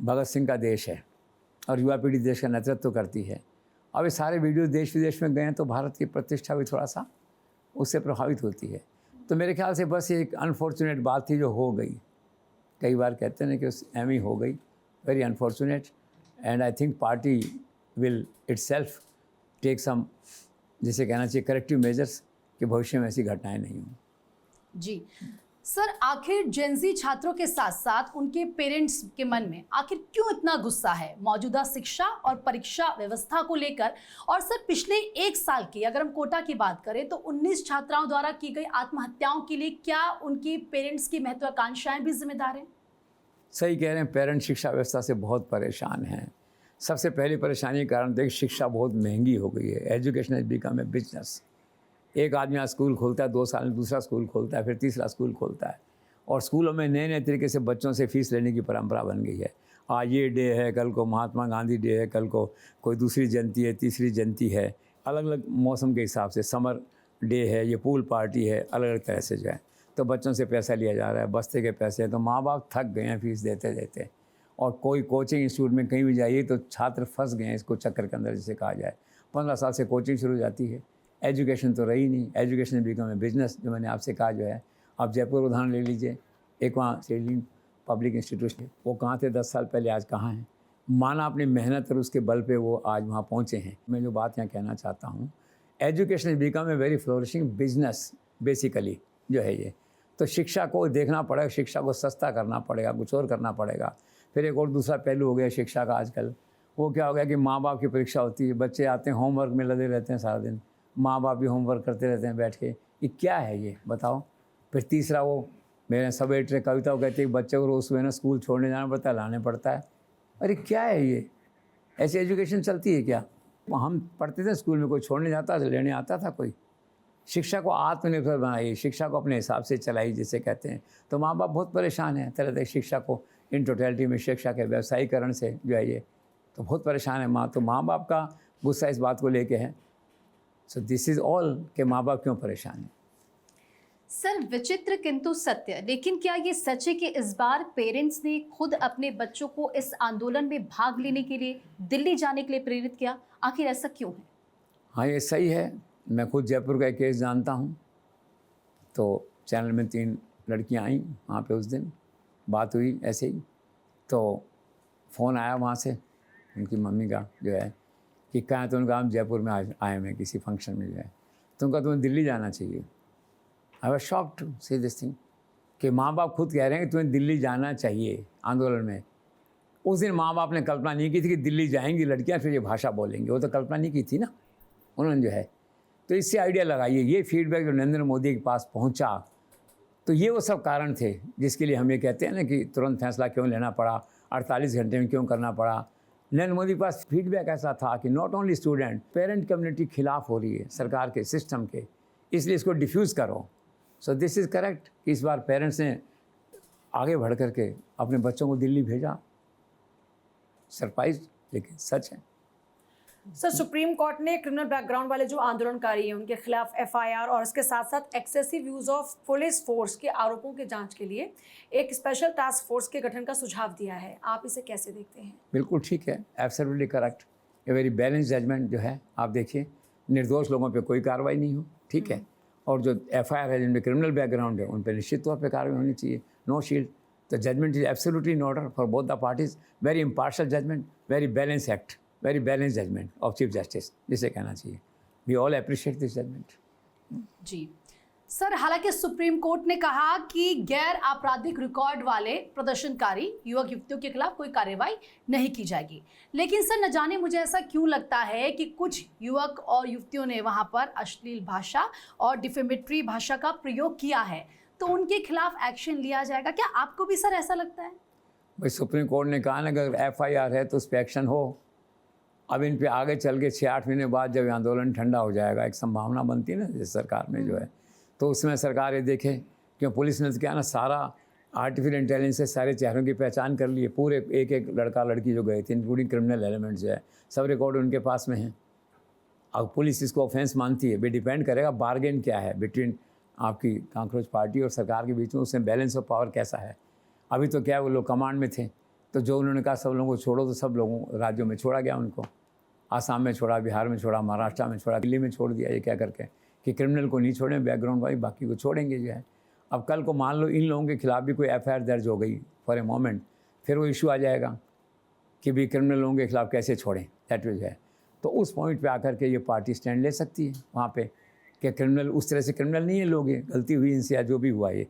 भगत सिंह का देश है और युवा पीढ़ी देश का नेतृत्व करती है। अब ये सारे वीडियो देश विदेश में गए हैं तो भारत की प्रतिष्ठा भी थोड़ा सा उससे प्रभावित होती है। तो मेरे ख्याल से बस एक अनफॉर्चुनेट बात थी जो हो गई। कई बार कहते हैं कि उस एम हो गई, very unfortunate, and I think party will itself take some, जिसे कहना चाहिए, करेक्टिव मेजर्स कि भविष्य में ऐसी घटनाएं नहीं हों। जी सर, आखिर जेंजी छात्रों के साथ साथ उनके पेरेंट्स के मन में आखिर क्यों इतना गुस्सा है मौजूदा शिक्षा और परीक्षा व्यवस्था को लेकर? और सर, पिछले 1 साल की अगर हम कोटा की बात करें तो 19 छात्राओं द्वारा की गई आत्महत्याओं के लिए क्या उनकी पेरेंट्स की महत्वाकांक्षाएं भी जिम्मेदार हैं? सही कह रहे हैं, पेरेंट्स शिक्षा व्यवस्था से बहुत परेशान हैं। सबसे पहली परेशानी के कारण देख, शिक्षा बहुत महंगी हो गई है। Education has become a business. एक आदमी यहाँ स्कूल खोलता है, 2 साल में दूसरा स्कूल खोलता है, फिर तीसरा स्कूल खोलता है, और स्कूलों में नए नए तरीके से बच्चों से फ़ीस लेने की परंपरा बन गई है। आज ये डे है, कल को महात्मा गांधी डे है, कल को कोई दूसरी जयंती है, तीसरी जयंती है, अलग अलग मौसम के हिसाब से समर डे है, ये पूल पार्टी है, अलग अलग तरह से जो है। तो बच्चों से पैसा लिया जा रहा है, बस्ते के पैसे हैं, तो माँ बाप थक गए हैं फ़ीस देते देते। और कोई कोचिंग इंस्टीट्यूट में कहीं भी जाइए तो छात्र फंस गए हैं इसको चक्कर के अंदर, जिसे कहा जाए। 15 साल से कोचिंग शुरू हो जाती है, एजुकेशन तो रही नहीं, एजुकेशन बिकम है बिजनेस। जो मैंने आपसे कहा जो है, आप जयपुर उदाहरण ले लीजिए, एक वहाँ सेलिंग पब्लिक इंस्टीट्यूट, वो कहाँ थे 10 साल पहले, आज कहाँ हैं। माना अपनी मेहनत और उसके बल पे वो आज वहाँ पहुँचे हैं। मैं जो बात यहाँ कहना चाहता हूँ, education become a very flourishing business basically जो है ये। तो शिक्षा को देखना पड़ेगा, शिक्षा को सस्ता करना पड़ेगा, कुछ और करना पड़ेगा। फिर एक और दूसरा पहलू हो गया शिक्षा का आजकल, वो क्या हो गया कि माँ बाप की परीक्षा होती है, बच्चे आते हैं होमवर्क में लगे रहते हैं सारा दिन, माँ बाप भी होमवर्क करते रहते हैं बैठ के। ये क्या है ये बताओ। फिर तीसरा, वो मेरे सब एडिटर कविता कहते हैं बच्चे को रोज़ सुबह ना स्कूल छोड़ने जाना पड़ता है, लाने पड़ता है। अरे क्या है ये, ऐसी एजुकेशन चलती है क्या? हम पढ़ते थे स्कूल में, कोई छोड़ने जाता था, लेने आता था कोई? शिक्षा को आत्मनिर्भर बनाइए, शिक्षा को अपने हिसाब से चलाइए जिसे कहते हैं। तो माँ बाप बहुत परेशान हैं तरह तरह शिक्षा को इन टोटलिटी में, शिक्षा के व्यवसायीकरण से जो है ये, तो बहुत परेशान है माँ। तो माँ बाप का गुस्सा इस बात को लेके है। सो दिस इज़ ऑल कि माँ बाप क्यों परेशान हैं। सर विचित्र किंतु सत्य, लेकिन क्या ये सच है कि इस बार पेरेंट्स ने खुद अपने बच्चों को इस आंदोलन में भाग लेने के लिए दिल्ली जाने के लिए प्रेरित किया? आखिर ऐसा क्यों है? हाँ, ये सही है। मैं खुद जयपुर का एक केस जानता हूँ। तो चैनल में 3 लड़कियाँ आईं वहाँ पे, उस दिन बात हुई ऐसे ही, तो फ़ोन आया वहाँ से उनकी मम्मी का जो है कि कहाँ, तो उनका हम जयपुर में आए हैं किसी फंक्शन में जो है, तो उनका तुम्हें दिल्ली जाना चाहिए। I was shocked to see this thing कि माँ बाप खुद कह रहे हैं कि तुम्हें दिल्ली जाना चाहिए आंदोलन में। उस दिन माँ बाप ने कल्पना नहीं की थी कि दिल्ली जाएंगी लड़कियाँ फिर ये भाषा बोलेंगी, वो तो कल्पना नहीं की थी ना उन्होंने जो है। तो इससे आइडिया लगाइए, ये फीडबैक जो नरेंद्र मोदी के पास पहुंचा, तो ये वो सब कारण थे जिसके लिए हम ये कहते हैं ना कि तुरंत फैसला क्यों लेना पड़ा, 48 घंटे में क्यों करना पड़ा। नरेंद्र मोदी के पास फीडबैक ऐसा था कि not only student, parent community खिलाफ हो रही है सरकार के सिस्टम के, इसलिए इसको डिफ्यूज़ करो। सो दिस इज़ करेक्ट कि इस बार पेरेंट्स ने आगे बढ़ करके अपने बच्चों को दिल्ली भेजा। सरप्राइज, लेकिन सच है। सर, सुप्रीम कोर्ट ने क्रिमिनल बैकग्राउंड वाले जो आंदोलनकारी हैं उनके खिलाफ एफआईआर और इसके साथ साथ excessive use of police force के आरोपों के जांच के लिए एक स्पेशल टास्क फोर्स के गठन का सुझाव दिया है। आप इसे कैसे देखते हैं? बिल्कुल ठीक है, absolutely correct. A very balance judgement जो है, आप देखिए निर्दोष लोगों पे कोई कार्रवाई नहीं हो, ठीक है, और जो एफआईआर है जिनमें क्रिमिनल बैकग्राउंड है उन पर निश्चित तौर पर कार्रवाई होनी चाहिए, no shield. The judgement is absolutely in order for both the parties, very impartial judgement, very balance act, very balance judgement of chief justice, जिसे कहना चाहिए। We all appreciate this judgement. जी सर, हालांकि सुप्रीम कोर्ट ने कहा कि गैर आपराधिक रिकॉर्ड वाले प्रदर्शनकारी युवक युवतियों के खिलाफ कोई कार्रवाई नहीं की जाएगी, लेकिन सर न जाने मुझे ऐसा क्यों लगता है कि कुछ युवक और युवतियों ने वहां पर अश्लील भाषा और डिफेमेटरी भाषा का प्रयोग किया है, तो उनके खिलाफ एक्शन लिया जाएगा क्या? आपको भी सर ऐसा लगता है? भाई सुप्रीम कोर्ट ने कहा ना अगर एफआईआर है तो उस पर एक्शन हो। अब इन पे आगे चल के 6-8 महीने बाद जब आंदोलन ठंडा हो जाएगा, एक संभावना बनती है ना जिस सरकार में जो है, तो उसमें सरकार ये देखे, क्यों पुलिस ने तो क्या ना सारा आर्टिफिशियल इंटेलिजेंस से सारे चेहरों की पहचान कर ली है, पूरे एक लड़का लड़की जो गए थे इंक्लूडिंग क्रिमिनल एलिमेंट जो है, सब रिकॉर्ड उनके पास में है। अब पुलिस इसको ऑफेंस मानती है, भी डिपेंड करेगा बार्गेन क्या है बिटवीन आपकी कांग्रेस पार्टी और सरकार के बीच में, उसमें बैलेंस ऑफ पावर कैसा है। अभी तो क्या है, वो लोग कमांड में थे, तो जो उन्होंने कहा सब लोगों को छोड़ो, तो सब लोगों राज्यों में छोड़ा गया उनको। आसाम में छोड़ा, बिहार में छोड़ा, महाराष्ट्र में छोड़ा, दिल्ली में छोड़ दिया, ये क्या करके कि क्रिमिनल को नहीं छोड़ें बैकग्राउंड वाइज, बाकी को छोड़ेंगे जो है। अब कल को मान लो इन लोगों के खिलाफ भी कोई एफआईआर दर्ज हो गई फॉर ए मोमेंट, फिर वो इशू आ जाएगा कि भी क्रिमिनल लोगों के खिलाफ कैसे छोड़ें, दैट विज है। तो उस पॉइंट पे आकर के ये पार्टी स्टैंड ले सकती है वहाँ पे कि क्रिमिनल उस तरह से क्रिमिनल नहीं है लोग, ये गलती हुई इनसे या जो भी हुआ ये,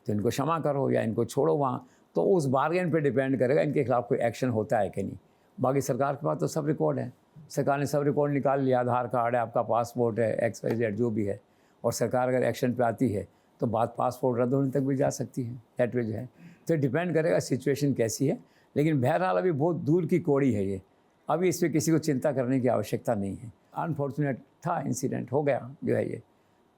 तो इनको क्षमा करो या इनको छोड़ो वहाँ। तो उस बार्गेन पे डिपेंड करेगा इनके खिलाफ कोई एक्शन होता है कि नहीं। बाकी सरकार के पास तो सब रिकॉर्ड है, सरकार ने सब रिकॉर्ड निकाल लिया, आधार कार्ड है, आपका पासपोर्ट है, XYZ जो भी है, और सरकार अगर एक्शन पे आती है तो बात पासपोर्ट रद्द होने तक भी जा सकती है, दैट वे जो है। तो डिपेंड करेगा सिचुएशन कैसी है, लेकिन बहरहाल अभी बहुत दूर की कौड़ी है ये, अभी इस पर किसी को चिंता करने की आवश्यकता नहीं है। अनफॉर्चुनेट था, इंसिडेंट हो गया जो है ये,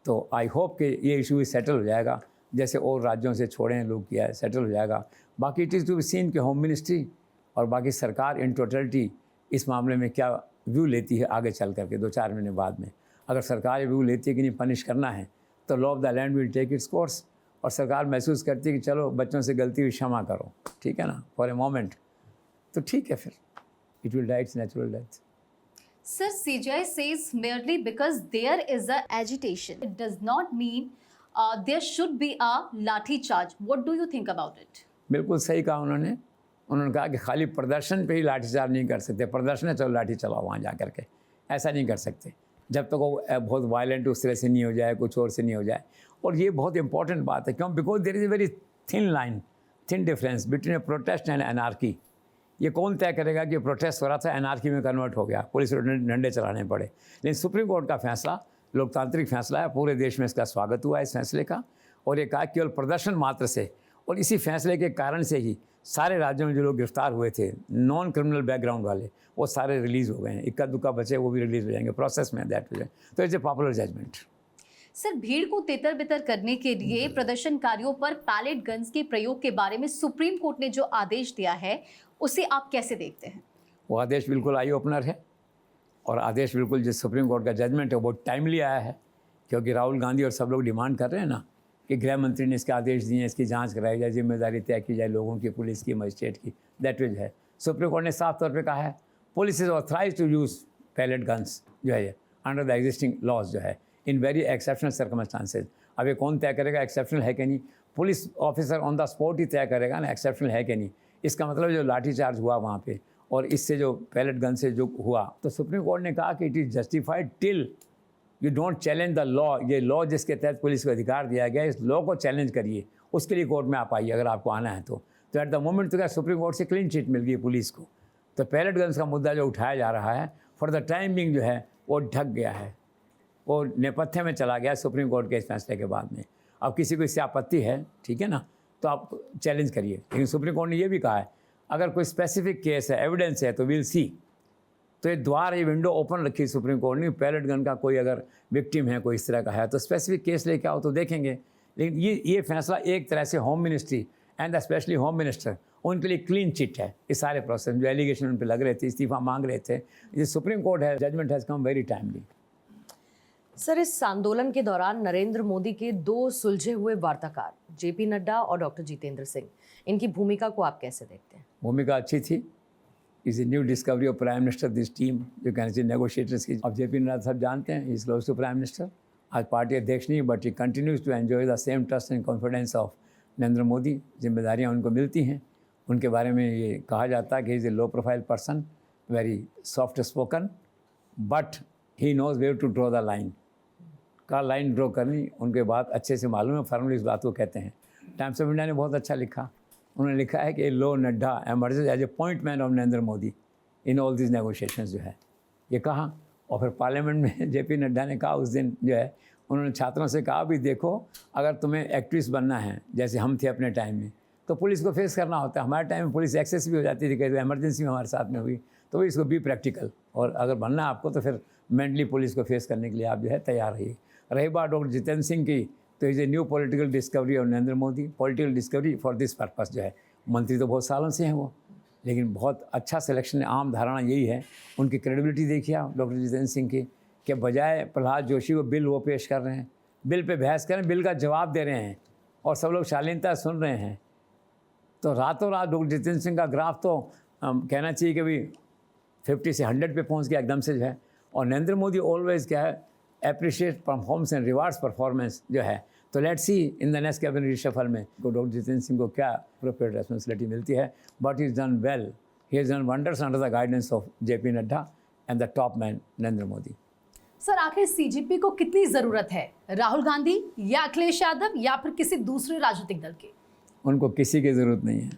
तो आई होप कि ये इशू भी सेटल हो जाएगा, जैसे और राज्यों से छोड़े हैं लोग किया है, सेटल हो जाएगा। बाकी it is to be seen कि होम मिनिस्ट्री और बाकी सरकार इन टोटलिटी इस मामले में क्या व्यू लेती है आगे चल करके 2-4 महीने बाद में। अगर सरकार ये व्यू लेती है कि नहीं पनिश करना है, तो law of the land will take its course, और सरकार महसूस करती है कि चलो बच्चों से गलती हुई क्षमा करो, ठीक है ना, फॉर ए मोमेंट, तो ठीक है, फिर it will die its natural death. Sir, CGI says merely because there is a agitation, it does not mean there should be a lathi charge. What do you think about it? बिल्कुल सही कहा उन्होंने कहा कि खाली प्रदर्शन पे ही लाठीचार्ज नहीं कर सकते, प्रदर्शन है चलो लाठी चलाओ वहाँ जा कर के, ऐसा नहीं कर सकते जब तक वो बहुत वायलेंट उस तरह से नहीं हो जाए, कुछ और से नहीं हो जाए। और ये बहुत इंपॉर्टेंट बात है, क्यों? Because there is a very thin line, thin difference between a protest and anarchy. ये कौन तय करेगा कि प्रोटेस्ट हो रहा था एनार्की में कन्वर्ट हो गया, पुलिस को डंडे चलाने पड़े? लेकिन सुप्रीम कोर्ट का फैसला लोकतांत्रिक फैसला है, पूरे देश में इसका स्वागत हुआ इस फैसले का, और ये कहा केवल प्रदर्शन मात्र से, और इसी फैसले के कारण से ही सारे राज्यों में जो लोग गिरफ्तार हुए थे नॉन क्रिमिनल बैकग्राउंड वाले, वो सारे रिलीज़ हो गए हैं। इक्का दुक्का बचे वो भी रिलीज़ हो जाएंगे प्रोसेस में, दैट विल। तो it's a popular judgement. Sir, भीड़ को तितर बितर करने के लिए प्रदर्शनकारियों पर पैलेट गन्स के प्रयोग के बारे में सुप्रीम कोर्ट ने जो आदेश दिया है उसे आप कैसे देखते हैं? वो आदेश बिल्कुल आई ओपनर है, और आदेश बिल्कुल जो सुप्रीम कोर्ट का जजमेंट है वो टाइमली आया है, क्योंकि राहुल गांधी और सब लोग डिमांड कर रहे हैं ना कि गृह मंत्री ने इसके आदेश दिए हैं, इसकी जांच कराई जाए, जिम्मेदारी तय की जाए लोगों की, पुलिस की, मजिस्ट्रेट की, दैट विज है। सुप्रीम कोर्ट ने साफ तौर पे कहा है police is authorise to use pellet guns जो है अंडर द एग्जिस्टिंग लॉज जो है इन वेरी एक्सेप्शनल सर्कमस्टांसेज। अब ये कौन तय करेगा एक्सेप्शनल है कि नहीं? Police officer on the spot ही तय करेगा ना एक्सेप्शनल है कि नहीं। इसका मतलब जो लाठीचार्ज हुआ वहाँ पे और इससे जो पैलेट गन से जो हुआ, तो सुप्रीम कोर्ट ने कहा कि it is justified till you don't challenge the law. ये लॉ जिसके तहत पुलिस को अधिकार दिया गया, इस लॉ को चैलेंज करिए, उसके लिए कोर्ट में आप आइए अगर आपको आना है तो एट द मोमेंट तो क्या सुप्रीम कोर्ट से क्लीन चिट मिल गई पुलिस को। तो पैलेट गन्स का मुद्दा जो उठाया जा रहा है फॉर द टाइम बिंग जो है वो ढक गया है, वो नेपथ्य में चला गया सुप्रीम कोर्ट के इस फैसले के बाद में। अब किसी को इससे आपत्ति है, ठीक है ना, तो आप चैलेंज करिए, लेकिन सुप्रीम कोर्ट ने ये भी कहा है अगर कोई स्पेसिफिक केस है, एविडेंस है, तो विल सी। तो ये द्वार, ये विंडो ओपन रखी सुप्रीम कोर्ट ने, पैलेट गन का कोई अगर विक्टिम है, कोई इस तरह का है, तो स्पेसिफिक केस लेके आओ तो देखेंगे। लेकिन ये फैसला एक तरह से home ministry and specially home minister उनके लिए क्लीन चिट है। इस सारे प्रोसेस जो एलिगेशन उन पर लग रहे थे, इस्तीफा मांग रहे थे, ये सुप्रीम कोर्ट है, judgement has come very timely. Sir, इस आंदोलन के दौरान नरेंद्र मोदी के 2 सुलझे हुए वार्ताकार जेपी नड्डा और डॉक्टर जितेंद्र सिंह, इनकी भूमिका को आप कैसे देखते हैं? भूमिका अच्छी थी। Is a new discovery of prime minister this team जो कहना चाहिए नेगोशिएटर्स की। अब जेपी नड्डा सब जानते हैं, is close to prime minister. आज पार्टी अध्यक्ष नहीं, but he continues to enjoy the same trust and confidence of Narendra Modi. जिम्मेदारियाँ उनको मिलती हैं। उनके बारे में ये कहा जाता है कि is a low profile person, very soft spoken, but he knows where to draw the line. का लाइन ड्रॉ करनी उनके बाद अच्छे से मालूम है, फॉर्मली इस बात को कहते हैं। टाइम्स ऑफ इंडिया ने बहुत अच्छा लिखा, उन्होंने लिखा है कि लो Nadda emerges as a point man of Narendra Modi in all this negotiations जो है, ये कहा। और फिर पार्लियामेंट में जेपी नड्डा ने कहा उस दिन जो है, उन्होंने छात्रों से कहा भी देखो अगर तुम्हें एक्टिविस्ट बनना है जैसे हम थे अपने टाइम में, तो पुलिस को फेस करना होता है। हमारे टाइम में पुलिस एक्सेस भी हो जाती थी, कहीं एमरजेंसी में हमारे साथ में हुई, तो इसको बी प्रैक्टिकल, और अगर बनना है आपको तो फिर मेंटली पुलिस को फेस करने के लिए आप जो है तैयार रहिए। रही बात डॉक्टर जितेंद्र सिंह की, तो is a new political discovery of Narendra Modi. Political discovery for this purpose जो है, मंत्री तो बहुत सालों से हैं वो, लेकिन बहुत अच्छा सिलेक्शन है। आम धारणा यही है, उनकी क्रेडिबिलिटी देखिए आप डॉक्टर जितेंद्र सिंह की, कि बजाय प्रहलाद जोशी को बिल वो पेश कर रहे हैं, बिल पे बहस कर रहे हैं, बिल का जवाब दे रहे हैं, और सब लोग शालीनता सुन रहे हैं। तो रातों रात डॉक्टर जितेंद्र सिंह का ग्राफ तो कहना चाहिए कि भाई 50 से 100 पे पहुंच गया एकदम से जो है। और नरेंद्र मोदी ऑलवेज क्या है, appreciate performance and rewards performance जो है। तो let's see in the next cabinet reshuffle में डॉक्टर जितेंद्र सिंह को क्या अप्रोप्रिएट रेस्पॉन्सिबिलिटी मिलती है, but he is done well, he has done wonders under the guidance of JP Nadda and the top man Narendra Modi. Sir, आखिर सीजीपी को कितनी जरूरत है? राहुल गांधी या अखिलेश यादव या फिर किसी दूसरे राजनीतिक दल की? उनको किसी की ज़रूरत नहीं है,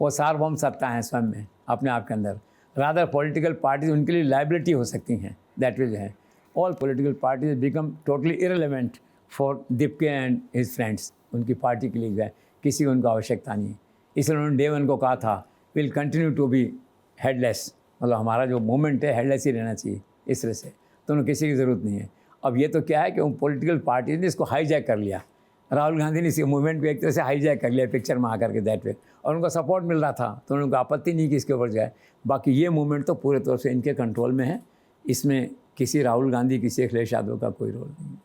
वो सार्वभौम सत्ता है स्वयं में अपने आप के अंदर। रादर पॉलिटिकल पार्टीज उनके लिए लाइबिलिटी हो सकती हैं, दैट वे जो है। All political parties become totally irrelevant for Dipke and his friends. उनकी पार्टी के लिए जो है किसी को उनका आवश्यकता नहीं है। इसलिए उन्होंने डे वन को कहा था will continue to be headless, मतलब हमारा जो मूवमेंट है हेडलेस ही रहना चाहिए इस तरह से। तो उन्हें किसी की ज़रूरत नहीं है। अब ये तो क्या है कि उन पॉलिटिकल पार्टीज ने इसको हाईजैक कर लिया, राहुल गांधी ने इस मूवमेंट को एक तरह से हाईजैक कर लिया पिक्चर में आकर के, दैट वे, और उनको सपोर्ट मिल रहा था तो उनको आपत्ति नहीं कि इसके ऊपर जाए। बाकी ये मूवमेंट तो पूरे तौर से इनके कंट्रोल में है, इसमें किसी राहुल गांधी किसी अखिलेश यादव का कोई रोल नहीं।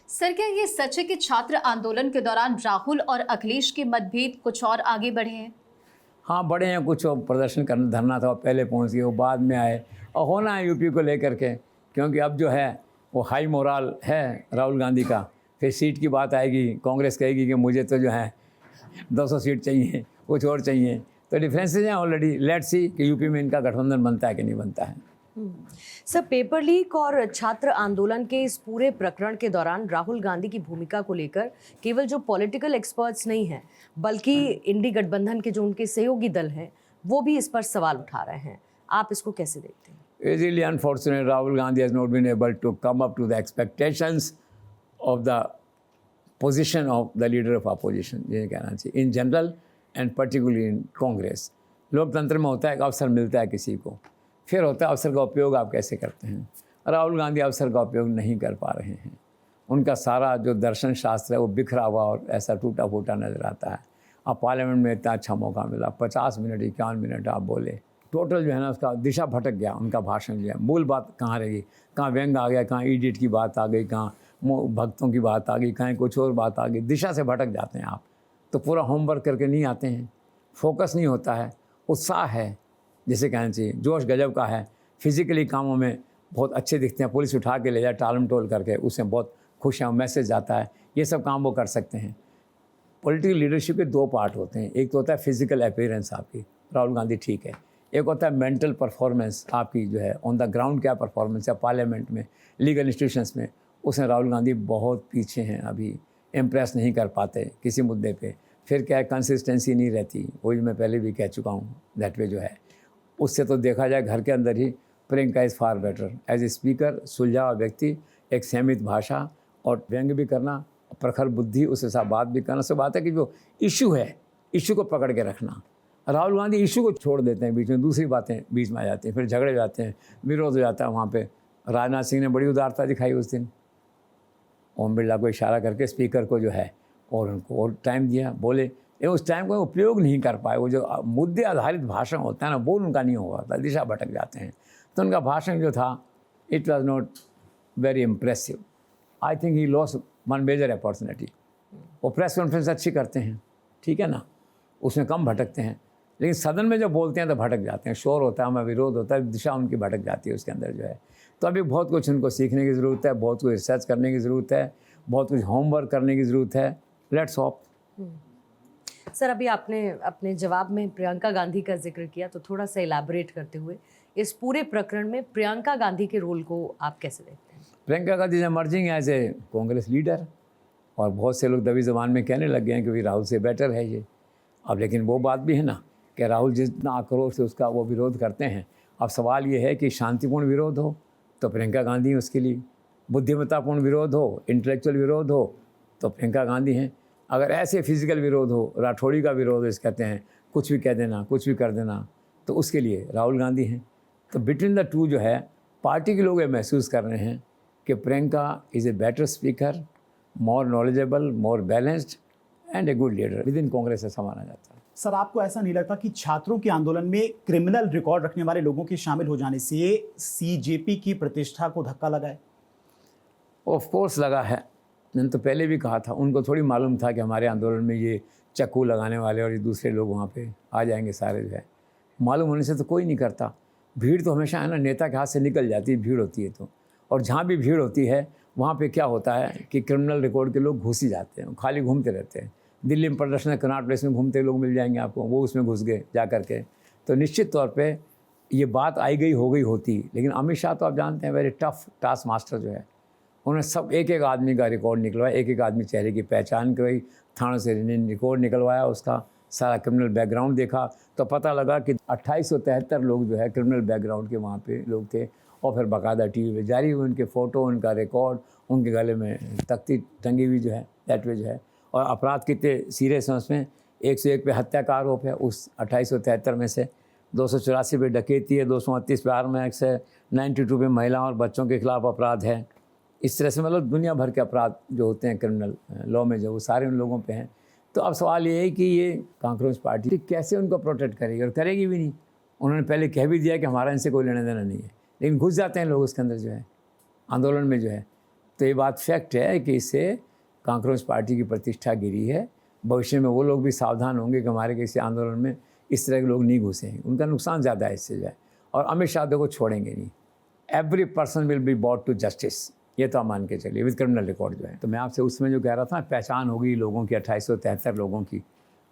सर, क्या ये सच है कि छात्र आंदोलन के दौरान राहुल और अखिलेश के मतभेद कुछ और आगे बढ़े हैं? हाँ बड़े हैं, कुछ वो प्रदर्शन करना धरना था, वो पहले पहुंच गए, वो बाद में आए, और होना है यूपी को लेकर के, क्योंकि अब जो है वो हाई मोराल है राहुल गांधी का। फिर सीट की बात आएगी, कांग्रेस कहेगी कि मुझे तो जो है 200 सीट चाहिए, कुछ और चाहिए, तो डिफरेंसेज हैं ऑलरेडी। लेट्स सी कि यूपी में इनका गठबंधन बनता है कि नहीं बनता है। सर, पेपर लीक और छात्र आंदोलन के इस पूरे प्रकरण के दौरान राहुल गांधी की भूमिका को लेकर केवल जो पॉलिटिकल एक्सपर्ट्स नहीं हैं, बल्कि इंडी गठबंधन के जो उनके सहयोगी दल हैं, वो भी इस पर सवाल उठा रहे हैं। आप इसको कैसे देखते हैं? It's really unfortunate Rahul Gandhi has not been able to come up to the expectations of the position of the leader of opposition, ये कहना चाहिए, in general and particularly in Congress। लोकतंत्र में होता है कि अवसर मिलता है किसी को, फिर होता है अवसर का उपयोग आप कैसे करते हैं। राहुल गांधी अवसर का उपयोग नहीं कर पा रहे हैं। उनका सारा जो दर्शन शास्त्र है वो बिखरा हुआ और ऐसा टूटा फूटा नज़र आता है। अब पार्लियामेंट में इतना अच्छा मौका मिला, 50 मिनट 51 मिनट आप बोले, टोटल जो है ना उसका दिशा भटक गया, उनका भाषण जो है मूल बात कहाँ रही, कहाँ व्यंग आ गया, कहाँ इडियट की बात आ गई, कहाँ भक्तों की बात आ गई, कहीं कुछ और बात आ गई, दिशा से भटक जाते हैं आप। तो पूरा होमवर्क करके नहीं आते हैं, फोकस नहीं होता है, उत्साह है जिसे कहना चाहिए, जोश गजब का है, फिजिकली कामों में बहुत अच्छे दिखते हैं, पुलिस उठा के ले जाए टालम टोल करके, उससे बहुत खुश हैं, मैसेज आता है, ये सब काम वो कर सकते हैं। पॉलिटिकल लीडरशिप के दो पार्ट होते हैं, एक तो होता है फिजिकल अपीयरेंस आपकी, राहुल गांधी ठीक है, एक होता है मेंटल परफॉर्मेंस आपकी जो है ऑन द ग्राउंड क्या परफॉर्मेंस है पार्लियामेंट में, लीगल इंस्टीट्यूशंस में, उसमें राहुल गांधी बहुत पीछे हैं, अभी इम्प्रेस नहीं कर पाते किसी मुद्दे पे। फिर क्या है, कंसिस्टेंसी नहीं रहती, वही मैं पहले भी कह चुका हूँ, दैट वे जो है। उससे तो देखा जाए घर के अंदर ही Priyanka is far better as a speaker, सुलझा हुआ व्यक्ति, एक संयमित भाषा और व्यंग भी करना, प्रखर बुद्धि, उसके साथ बात भी करना। सब बात है कि जो इशू है, इशू को पकड़ के रखना। राहुल गांधी इशू को छोड़ देते हैं बीच में, दूसरी बातें बीच में आ जाती हैं, फिर झगड़े हो जाते हैं, विरोध हो जाता है वहाँ पे। राजनाथ सिंह ने बड़ी उदारता दिखाई उस दिन, ओम बिरला को इशारा करके स्पीकर को जो है और उनको और टाइम दिया, बोले, ये उस टाइम को उपयोग नहीं कर पाए। वो जो मुद्दे आधारित भाषण होता है ना, वो उनका नहीं हुआ था, दिशा भटक जाते हैं। तो उनका भाषण जो था, it was not very impressive. I think he lost one major opportunity. वो प्रेस कॉन्फ्रेंस अच्छी करते हैं, ठीक है ना, उसमें कम भटकते हैं, लेकिन सदन में जब बोलते हैं तो भटक जाते हैं, शोर होता है, हमें विरोध होता है, दिशा उनकी भटक जाती है उसके अंदर जो है। तो अभी बहुत कुछ उनको सीखने की ज़रूरत है, बहुत कुछ रिसर्च करने की ज़रूरत है, बहुत कुछ होमवर्क करने की ज़रूरत है। Let's hope. सर, अभी आपने अपने जवाब में प्रियंका गांधी का जिक्र किया, तो थोड़ा सा इलाबोरेट करते हुए इस पूरे प्रकरण में प्रियंका गांधी के रोल को आप कैसे देखते हैं? Priyanka Gandhi is emerging as a Congress leader, और बहुत से लोग दबी ज़बान में कहने लग गए हैं कि भाई राहुल से बेटर है ये। अब लेकिन वो बात भी है ना कि राहुल जितना आक्रोश से उसका वो विरोध करते हैं। अब सवाल ये है कि शांतिपूर्ण विरोध हो तो प्रियंका गांधी उसके लिए, बुद्धिमत्तापूर्ण विरोध हो, इंटेलेक्चुअल विरोध हो तो प्रियंका गांधी हैं। अगर ऐसे फिजिकल विरोध हो, राठौड़ी का विरोध इस कहते हैं, कुछ भी कह देना, कुछ भी कर देना, तो उसके लिए राहुल गांधी हैं। तो बिटवीन द टू जो है, पार्टी के लोग ये महसूस कर रहे हैं कि Priyanka is a better speaker, more knowledgeable, more balanced and a good leader with in Congress, ऐसा माना जाता है। सर, आपको ऐसा नहीं लगता कि छात्रों के आंदोलन में क्रिमिनल रिकॉर्ड रखने वाले लोगों के शामिल हो जाने से सीजेपी की प्रतिष्ठा को धक्का लगा है? ऑफ कोर्स लगा है। मैंने तो पहले भी कहा था, उनको थोड़ी मालूम था कि हमारे आंदोलन में ये चक्कू लगाने वाले और ये दूसरे लोग वहाँ पे आ जाएंगे सारे जो है। मालूम होने से तो कोई नहीं करता। भीड़ तो हमेशा है ना, नेता के हाथ से निकल जाती है, भीड़ होती है तो। और जहाँ भी भीड़ होती है वहाँ पे क्या होता है कि क्रिमिनल रिकॉर्ड के लोग घुस ही जाते हैं, खाली घूमते रहते हैं। दिल्ली में प्रदर्शन, कनॉट प्लेस में घूमते लोग मिल जाएंगे आपको, वो उसमें घुस गए जा कर के। तो निश्चित तौर पे ये बात आई गई हो गई होती, लेकिन अमित शाह तो आप जानते हैं वेरी टफ टास्क मास्टर जो है, उन्होंने सब एक एक आदमी का रिकॉर्ड निकलवाया, एक एक आदमी चेहरे की पहचान करवाई, थानों से रिकॉर्ड निकलवाया, उसका सारा क्रिमिनल बैकग्राउंड देखा, तो पता लगा कि 2873 लोग जो है क्रिमिनल बैकग्राउंड के वहाँ पे लोग थे। और फिर बाकायदा टीवी पे जारी हुए उनके फ़ोटो, उनका रिकॉर्ड, उनके गले में तख्ती टंगी हुई जो है, दैट वे जो है। और अपराध कितने सीरियस हैं उसमें, 101 पे हत्या का आरोप है उस 2873 में से, 284 पे डकैती है, 238 पे आर्म एक्ट है, 92 पे महिलाओं और बच्चों के खिलाफ अपराध है। इस तरह से मतलब दुनिया भर के अपराध जो होते हैं क्रिमिनल लॉ में जो, वो सारे उन लोगों पे हैं। तो अब सवाल ये है कि ये कांग्रेस पार्टी कैसे उनको प्रोटेक्ट करेगी, और करेगी भी नहीं। उन्होंने पहले कह भी दिया कि हमारा इनसे कोई लेना देना नहीं है, लेकिन घुस जाते हैं लोग उसके अंदर जो है, आंदोलन में जो है। तो ये बात फैक्ट है कि इससे कांग्रेस पार्टी की प्रतिष्ठा गिरी है। भविष्य में वो लोग भी सावधान होंगे कि हमारे किसी आंदोलन में इस तरह के लोग नहीं घुसेंगे, उनका नुकसान ज़्यादा है इससे जो है। और अमित शाह को छोड़ेंगे नहीं, every person will be brought to justice, ये तो आप मान के चलिए, विद क्रिमिनल रिकॉर्ड जो है। तो मैं आपसे उसमें जो कह रहा था, पहचान होगी लोगों की 2873 लोगों की,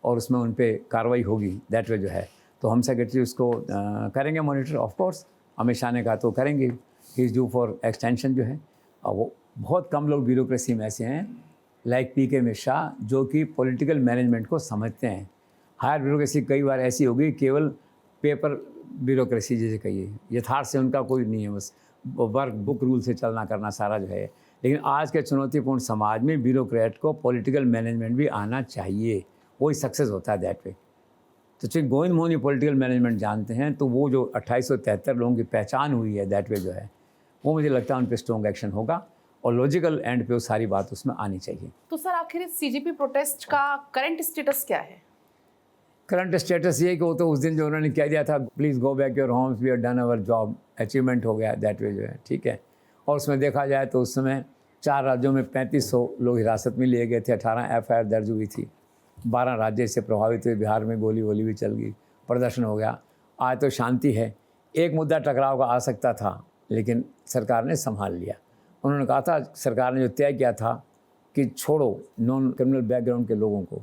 और उसमें उन पर कार्रवाई होगी, दैट वे जो है। तो हम सेक्रेटरी उसको करेंगे monitor, of course Amit Shah ने कहा तो करेंगे, he is due for extension जो है। और वो बहुत कम लोग ब्यूरोक्रेसी में ऐसे हैं लाइक पीके मिश्रा जो कि पॉलिटिकल मैनेजमेंट को समझते हैं। हायर ब्यूरोक्रेसी कई बार ऐसी होगी केवल पेपर ब्यूरोक्रेसी जैसे कहिए, यथार्थ से उनका कोई नहीं है, बस वर्क बुक रूल से चलना करना सारा जो है। लेकिन आज के चुनौतीपूर्ण समाज में ब्यूरोक्रेट को पॉलिटिकल मैनेजमेंट भी आना चाहिए, वही सक्सेस होता है दैट वे। तो चूँकि गोविंद मोहन पॉलिटिकल मैनेजमेंट जानते हैं, तो वो जो 2873 लोगों की पहचान हुई है दैट वे जो है, वो मुझे लगता है उन पर स्ट्रॉन्ग एक्शन होगा और लॉजिकल एंड पे वो सारी बात उसमें आनी चाहिए। तो सर आखिर इस सीजेपी प्रोटेस्ट का करंट स्टेटस क्या है? करंट स्टेटस ये कि वो तो उस दिन जो उन्होंने कह दिया था, please go back your homes, we have done our job, achievement हो गया दैट वे जो है, ठीक है। और उसमें देखा जाए तो उस समय 4 राज्यों में 3500 लोग हिरासत में लिए गए थे, 18 FIR दर्ज हुई थी, 12 राज्य से प्रभावित हुए, बिहार में गोली वोली भी चल गई, प्रदर्शन हो गया। आज तो शांति है। एक मुद्दा टकराव का आ सकता था, लेकिन सरकार ने संभाल लिया। उन्होंने कहा था, सरकार ने जो तय किया था कि छोड़ो नॉन क्रिमिनल बैकग्राउंड के लोगों को,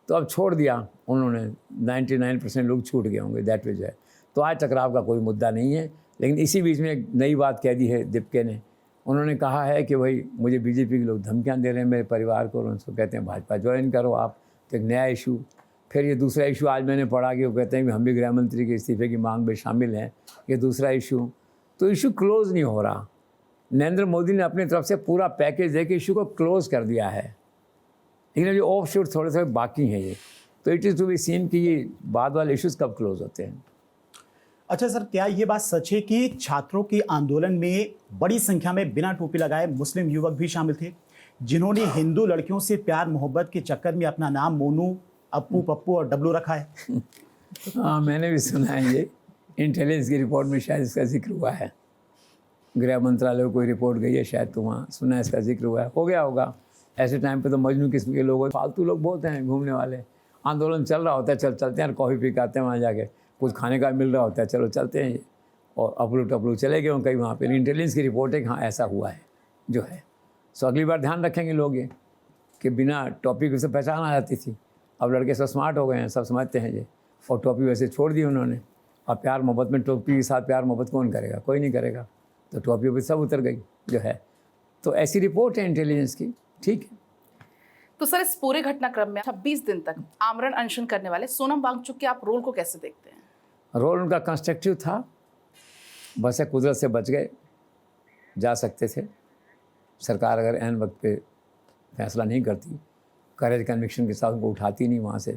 तो अब छोड़ दिया उन्होंने, 99% लोग छूट गए होंगे दैट वे जो है। तो आज टकराव का कोई मुद्दा नहीं है। लेकिन इसी बीच में एक नई बात कह दी है दीपके ने, उन्होंने कहा है कि भाई मुझे बीजेपी के लोग धमकियाँ दे रहे हैं मेरे परिवार को, और उनको कहते हैं भाजपा ज्वाइन करो आप, तो एक नया इशू। फिर ये दूसरा इशू आज मैंने पढ़ा कि वो कहते हैं कि हम भी गृह मंत्री के इस्तीफे की मांग में शामिल हैं, ये दूसरा इशू। तो इशू क्लोज़ नहीं हो रहा। नरेंद्र मोदी ने अपनी तरफ से पूरा पैकेज दे के इशू को क्लोज़ कर दिया है, लेकिन अभी ऑफ शूट थोड़े थोड़े बाकी हैं ये। तो it is to be seen कि ये बाद वाले इश्यूज़ कब क्लोज होते हैं। अच्छा सर, क्या ये बात सच है कि छात्रों के आंदोलन में बड़ी संख्या में बिना टोपी लगाए मुस्लिम युवक भी शामिल थे, जिन्होंने हिंदू लड़कियों से प्यार मोहब्बत के चक्कर में अपना नाम मोनू, अप्पू, पप्पू और डब्लू रखा है? हाँ, मैंने भी सुना है ये, इंटेलिजेंस की रिपोर्ट में शायद इसका जिक्र हुआ है, गृह मंत्रालय को कोई रिपोर्ट गई है शायद, तो वहाँ सुना है इसका जिक्र हुआ है। हो गया होगा, ऐसे टाइम पे तो मजनू किस्म के लोग, फालतू लोग बहुत हैं घूमने वाले। आंदोलन चल रहा होता है, चलते हैं, कॉफ़ी पी के आते हैं, वहाँ जाके कुछ खाने का मिल रहा होता है, चलो चलते हैं, और अपलू टपलू चले गए कहीं वहाँ पे। इंटेलिजेंस की रिपोर्ट है कि हाँ ऐसा हुआ है जो है। सो अगली बार ध्यान रखेंगे लोग ये कि बिना टॉपिक से पहचान आ जाती थी। अब लड़के सब स्मार्ट हो गए हैं, सब समझते हैं ये, और टोपी वैसे छोड़ दी उन्होंने। अब प्यार मोहब्बत में टोपी के साथ प्यार मोहब्बत कौन करेगा? कोई नहीं करेगा। तो टोपी भी सब उतर गई जो है। तो ऐसी रिपोर्ट है इंटेलिजेंस की, ठीक है। तो सर इस पूरे घटनाक्रम में 26 दिन तक आमरण अनशन करने वाले सोनम वांगचुक के आप रोल को कैसे देखते हैं? रोल उनका कंस्ट्रक्टिव था, बस कुदरत से बच गए, जा सकते थे। सरकार अगर एन वक्त पे फैसला नहीं करती, करेज कन्विक्शन के साथ उनको उठाती नहीं वहाँ से।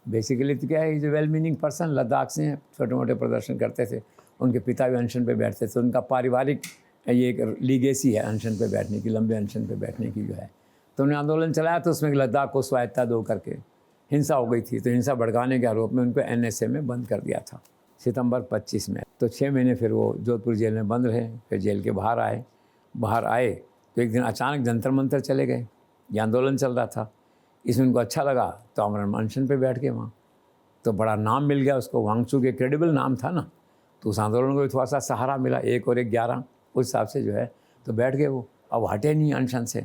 बेसिकली तो क्या है, is a well meaning person, Ladakh से हैं, छोटे मोटे प्रदर्शन करते थे, उनके पिता भी अनशन पे बैठते थे। उनका पारिवारिक ये एक लीगेसी है अनशन पे बैठने की, लंबे अनशन पे बैठने की जो है। तो उन्होंने आंदोलन चलाया, तो उसमें लद्दाख को स्वायत्ता दो करके हिंसा हो गई थी, तो हिंसा भड़काने के आरोप में उनको NSA में बंद कर दिया था सितंबर 25 में। तो 6 महीने फिर वो जोधपुर जेल में बंद रहे, फिर जेल के बाहर आए तो एक दिन अचानक जंतर मंतर चले गए। ये आंदोलन चल रहा था, इसमें उनको अच्छा लगा तो आमरण अनशन पे बैठ गए वहाँ। तो बड़ा नाम मिल गया उसको, वांगचुक एक क्रेडिबल नाम था ना, तो उस आंदोलन को भी थोड़ा सा सहारा मिला, 1 और 1 11 उस हिसाब से जो है। तो बैठ गए वो, अब हटे नहीं अनशन से,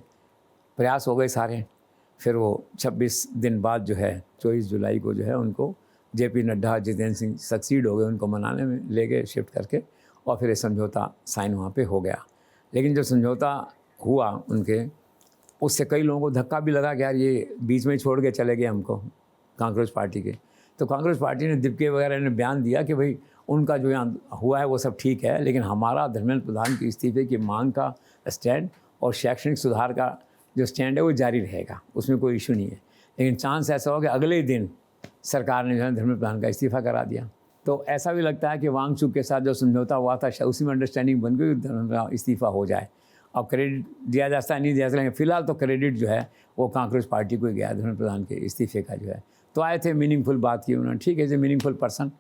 प्रयास हो गए सारे। फिर वो 26 दिन बाद जो है 24 जुलाई को जो है उनको JP नड्डा, जितेंद्र सिंह सक्सीड हो गए, उनको मनाने में ले गए शिफ्ट करके, और फिर ये समझौता साइन वहाँ पे हो गया। लेकिन जो समझौता हुआ उनके, उससे कई लोगों को धक्का भी लगा कि यार ये बीच में ही छोड़ के चले गए हमको, कांग्रेस पार्टी के। तो कांग्रेस पार्टी ने, दीपके वगैरह ने बयान दिया कि भाई उनका जो यहाँ हुआ है वो सब ठीक है, लेकिन हमारा धर्मेंद्र प्रधान के इस्तीफे की मांग का स्टैंड और शैक्षणिक सुधार का जो स्टैंड है वो जारी रहेगा, उसमें कोई इशू नहीं है। लेकिन चांस ऐसा हो कि अगले दिन सरकार ने जो है धर्मेंद्र प्रधान का इस्तीफा करा दिया। तो ऐसा भी लगता है कि वांगचुक के साथ जो समझौता हुआ था उसी में अंडरस्टैंडिंग बन गई, धर्मेंद्र का इस्तीफा हो जाए। अब क्रेडिट दिया जाता है नहीं दिया जाता, लेकिन फिलहाल तो क्रेडिट जो है वो कांग्रेस पार्टी को ही गया धर्मेंद्र प्रधान के इस्तीफे का जो है। तो आए थे, मीनिंगफुल बात की उन्होंने, ठीक है, जो मीनिंगफुल पर्सन।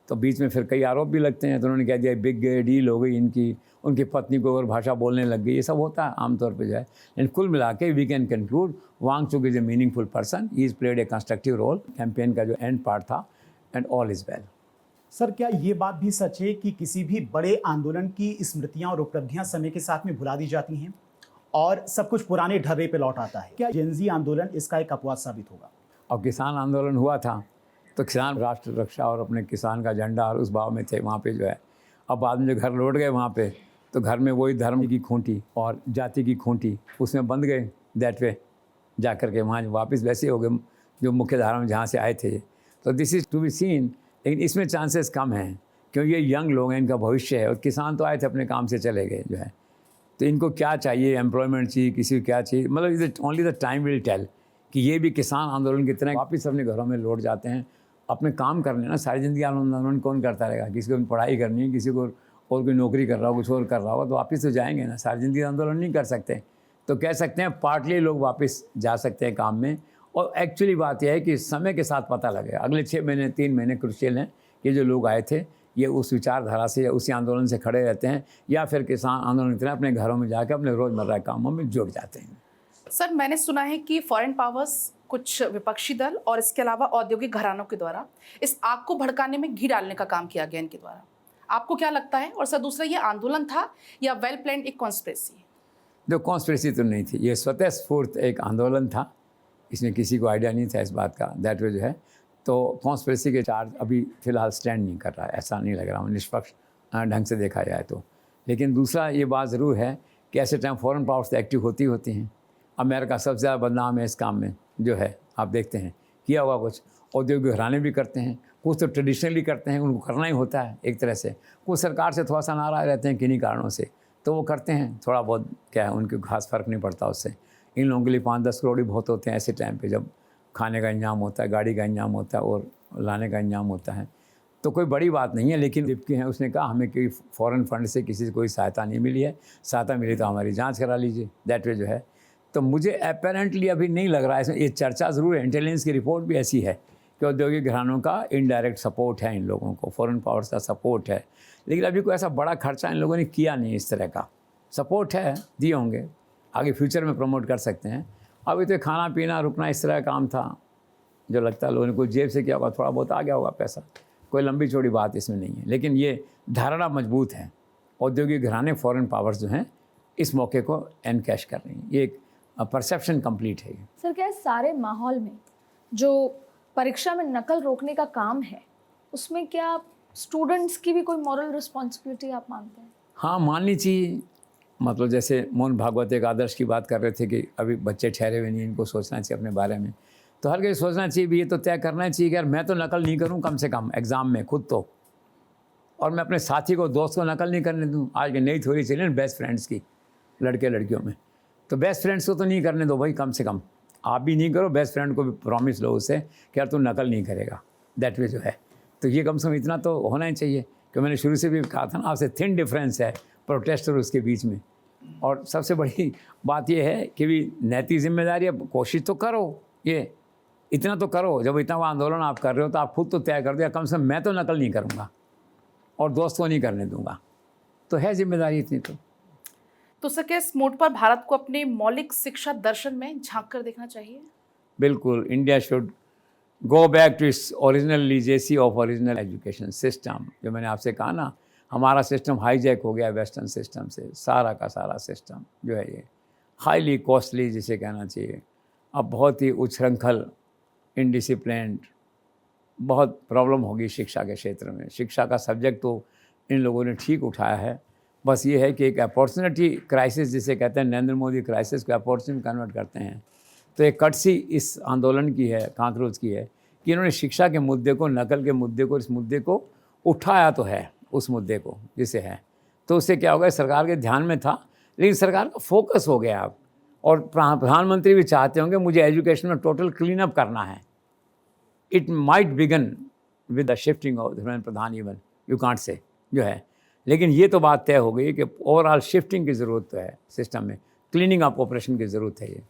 तो बीच में फिर कई आरोप भी लगते हैं, तो उन्होंने कह दिया बिग डील हो गई इनकी, उनकी पत्नी को और भाषा बोलने लग गई, ये सब होता है आमतौर पे जो है। लेकिन कुल मिला के we can conclude Wangchuk is a meaningful person, he is played a constructive role. Campaign का जो एंड पार्ट था and all is well. Sir क्या ये बात भी सच है कि किसी भी बड़े आंदोलन की स्मृतियां और उपलब्धियां समय के साथ में भुला दी जाती हैं और सब कुछ पुराने ढर्रे पे लौट आता है? क्या जेनजी आंदोलन इसका एक अपवाद साबित होगा? और किसान आंदोलन हुआ था तो किसान राष्ट्र रक्षा और अपने किसान का झंडा और उस भाव में थे वहाँ पे जो है। अब बाद में जो घर लौट गए वहाँ पे तो घर में वही धर्म की खूंटी और जाति की खूंटी उसमें बंध गए दैट वे जा कर के वहाँ वापस वैसे हो गए जो मुख्य धारा में जहाँ से आए थे। तो this is to be seen, लेकिन इसमें चांसेस कम हैं क्योंकि ये यंग लोग हैं, इनका भविष्य है और किसान तो आए थे अपने काम से चले गए जो है। तो इनको क्या चाहिए, एम्प्लॉयमेंट चाहिए, किसी को क्या चाहिए, मतलब is only the time will tell कि ये भी किसान आंदोलन की तरह वापस अपने घरों में लौट जाते हैं अपने काम करने। ना सारी ज़िंदगी आंदोलन कौन करता रहेगा? किसी को पढ़ाई करनी है, किसी को और कोई नौकरी कर रहा हो, कुछ और कर रहा होगा तो वापस तो जाएंगे ना। सारी ज़िंदगी आंदोलन नहीं कर सकते। तो कह सकते हैं पार्टली लोग वापस जा सकते हैं काम में। और एक्चुअली बात यह है कि समय के साथ पता लगेगा। अगले 6 महीने 3 महीने क्रुशियल हैं। ये जो लोग आए थे ये उस विचारधारा से या उसी आंदोलन से खड़े रहते हैं या फिर किसान आंदोलन की तरह अपने घरों में जाकर अपने रोज़मर्रा के कामों में जुट जाते हैं। सर मैंने सुना है कि फॉरेन पावर्स, कुछ विपक्षी दल और इसके अलावा औद्योगिक घरानों के द्वारा इस आग को भड़काने में घी डालने का काम किया गया इनके द्वारा। आपको क्या लगता है? और सर दूसरा, ये आंदोलन था या वेल प्लान्ड एक कॉन्स्पिरेसी? जो कॉन्स्पिरेसी तो नहीं थी, ये स्वतः स्फूर्त एक आंदोलन था। इसमें किसी को आइडिया नहीं था इस बात का दैट वे जो है। तो कॉन्स्पिरेसी के चार्ज अभी फ़िलहाल स्टैंड नहीं कर रहा है, ऐसा नहीं लग रहा हूँ निष्पक्ष ढंग से देखा जाए तो। लेकिन दूसरा ये बात ज़रूर है कि ऐसे टाइम फॉरेन पावर्स तो एक्टिव होती हैं। अमेरिका सबसे ज़्यादा बदनाम है इस काम में जो है, आप देखते हैं किया हुआ कुछ। औद्योगिक घराने भी करते हैं, कुछ तो ट्रेडिशनली करते हैं, उनको करना ही होता है एक तरह से। कुछ सरकार से थोड़ा सा नाराज़ रहते हैं किन्हीं कारणों से तो वो करते हैं थोड़ा बहुत, क्या है उनके खास फ़र्क नहीं पड़ता उससे। इन लोगों के लिए 5-10 करोड़ ही बहुत होते हैं ऐसे टाइम पे जब खाने का इंतजाम होता है, गाड़ी का इंतजाम होता है और लाने का इंतजाम होता है। तो कोई बड़ी बात नहीं है। लेकिन लिपके हैं, उसने कहा हमें कोई फॉरेन फंड से किसी से कोई सहायता नहीं मिली है, सहायता मिली तो हमारी जांच करा लीजिए दैट वे जो है। तो मुझे अपेरेंटली अभी नहीं लग रहा है इसमें। ये चर्चा ज़रूर है, इंटेलिजेंस की रिपोर्ट भी ऐसी है कि औद्योगिक घरानों का इनडायरेक्ट सपोर्ट है इन लोगों को, फॉरेन पावर्स का सपोर्ट है। लेकिन अभी कोई ऐसा बड़ा खर्चा इन लोगों ने किया नहीं। इस तरह का सपोर्ट है, दिए होंगे, आगे फ्यूचर में प्रमोट कर सकते हैं। अभी तो खाना पीना रुकना इस तरह का काम था जो लगता है लोगों ने कोई जेब से किया होगा, थोड़ा बहुत आ गया होगा पैसा। कोई लंबी चौड़ी बात इसमें नहीं है। लेकिन ये धारणा मजबूत है, औद्योगिक घराने फॉरेन पावर्स जो हैं इस मौके को एनकैश कर रही हैं। ये एक परसेप्शन कंप्लीट है। सर क्या इस सारे माहौल में जो परीक्षा में नकल रोकने का काम है उसमें क्या स्टूडेंट्स की भी कोई मॉरल रिस्पॉन्सिबिलिटी आप मानते हैं? हाँ, माननी चाहिए। मतलब जैसे मोहन भागवत एक आदर्श की बात कर रहे थे कि अभी बच्चे ठहरे हुए नहीं, इनको सोचना चाहिए अपने बारे में। तो हर कोई सोचना चाहिए भी, ये तो तय करना चाहिए कि यार मैं तो नकल नहीं करूं कम से कम एग्ज़ाम में खुद तो, और मैं अपने साथी को, दोस्त को नकल नहीं करने दूं। आज की नई थ्योरी चली ना बेस्ट फ्रेंड्स की, लड़के लड़कियों में, तो बेस्ट फ्रेंड्स को तो नहीं करने दो भाई, कम से कम आप भी नहीं करो, बेस्ट फ्रेंड को भी प्रॉमिस लो उससे कि यार तू नकल नहीं करेगा दैट वे जो है। तो ये कम से कम इतना तो होना ही चाहिए कि मैंने शुरू से भी कहा था ना आपसे, थिन डिफरेंस है प्रोटेस्ट और उसके बीच में। और सबसे बड़ी बात यह है कि भी नैतिक जिम्मेदारी, अब कोशिश तो करो, ये इतना तो करो। जब इतना आंदोलन आप कर रहे हो तो आप खुद तो तय कर दो कम से कम मैं तो नकल नहीं करूँगा और दोस्तों नहीं करने दूंगा। तो है जिम्मेदारी इतनी तो सर क्या इस मोड पर भारत को अपने मौलिक शिक्षा दर्शन में झांक कर देखना चाहिए? बिल्कुल, India should go back to its original legacy of original education system. जो मैंने आपसे कहा ना, हमारा सिस्टम हाईजैक हो गया वेस्टर्न सिस्टम से। सारा का सारा सिस्टम जो है ये हाईली कॉस्टली जिसे कहना चाहिए, अब बहुत ही उच्छृंखल, इनडिसिप्लिन्ड, बहुत प्रॉब्लम होगी शिक्षा के क्षेत्र में। शिक्षा का सब्जेक्ट तो इन लोगों ने ठीक उठाया है, बस ये है कि एक अपॉर्चुनिटी क्राइसिस जिसे कहते हैं, नरेंद्र मोदी क्राइसिस को अपॉर्चुनिटी कन्वर्ट करते हैं। तो एक कटसी इस आंदोलन की है, कांकरोच की है कि इन्होंने शिक्षा के मुद्दे को, नकल के मुद्दे को, इस मुद्दे को उठाया तो है, उस मुद्दे को जिसे है। तो उससे क्या होगा, सरकार के ध्यान में था लेकिन सरकार का फोकस हो गया अब। और प्रधानमंत्री भी चाहते होंगे मुझे एजुकेशन में टोटल क्लीन अप करना है। It might begin with the shifting of Dharmendra Pradhan, even you can't say जो है। लेकिन ये तो बात तय हो गई कि ओवरऑल शिफ्टिंग की ज़रूरत तो है सिस्टम में, क्लीनिंग अप ऑपरेशन की ज़रूरत है ये।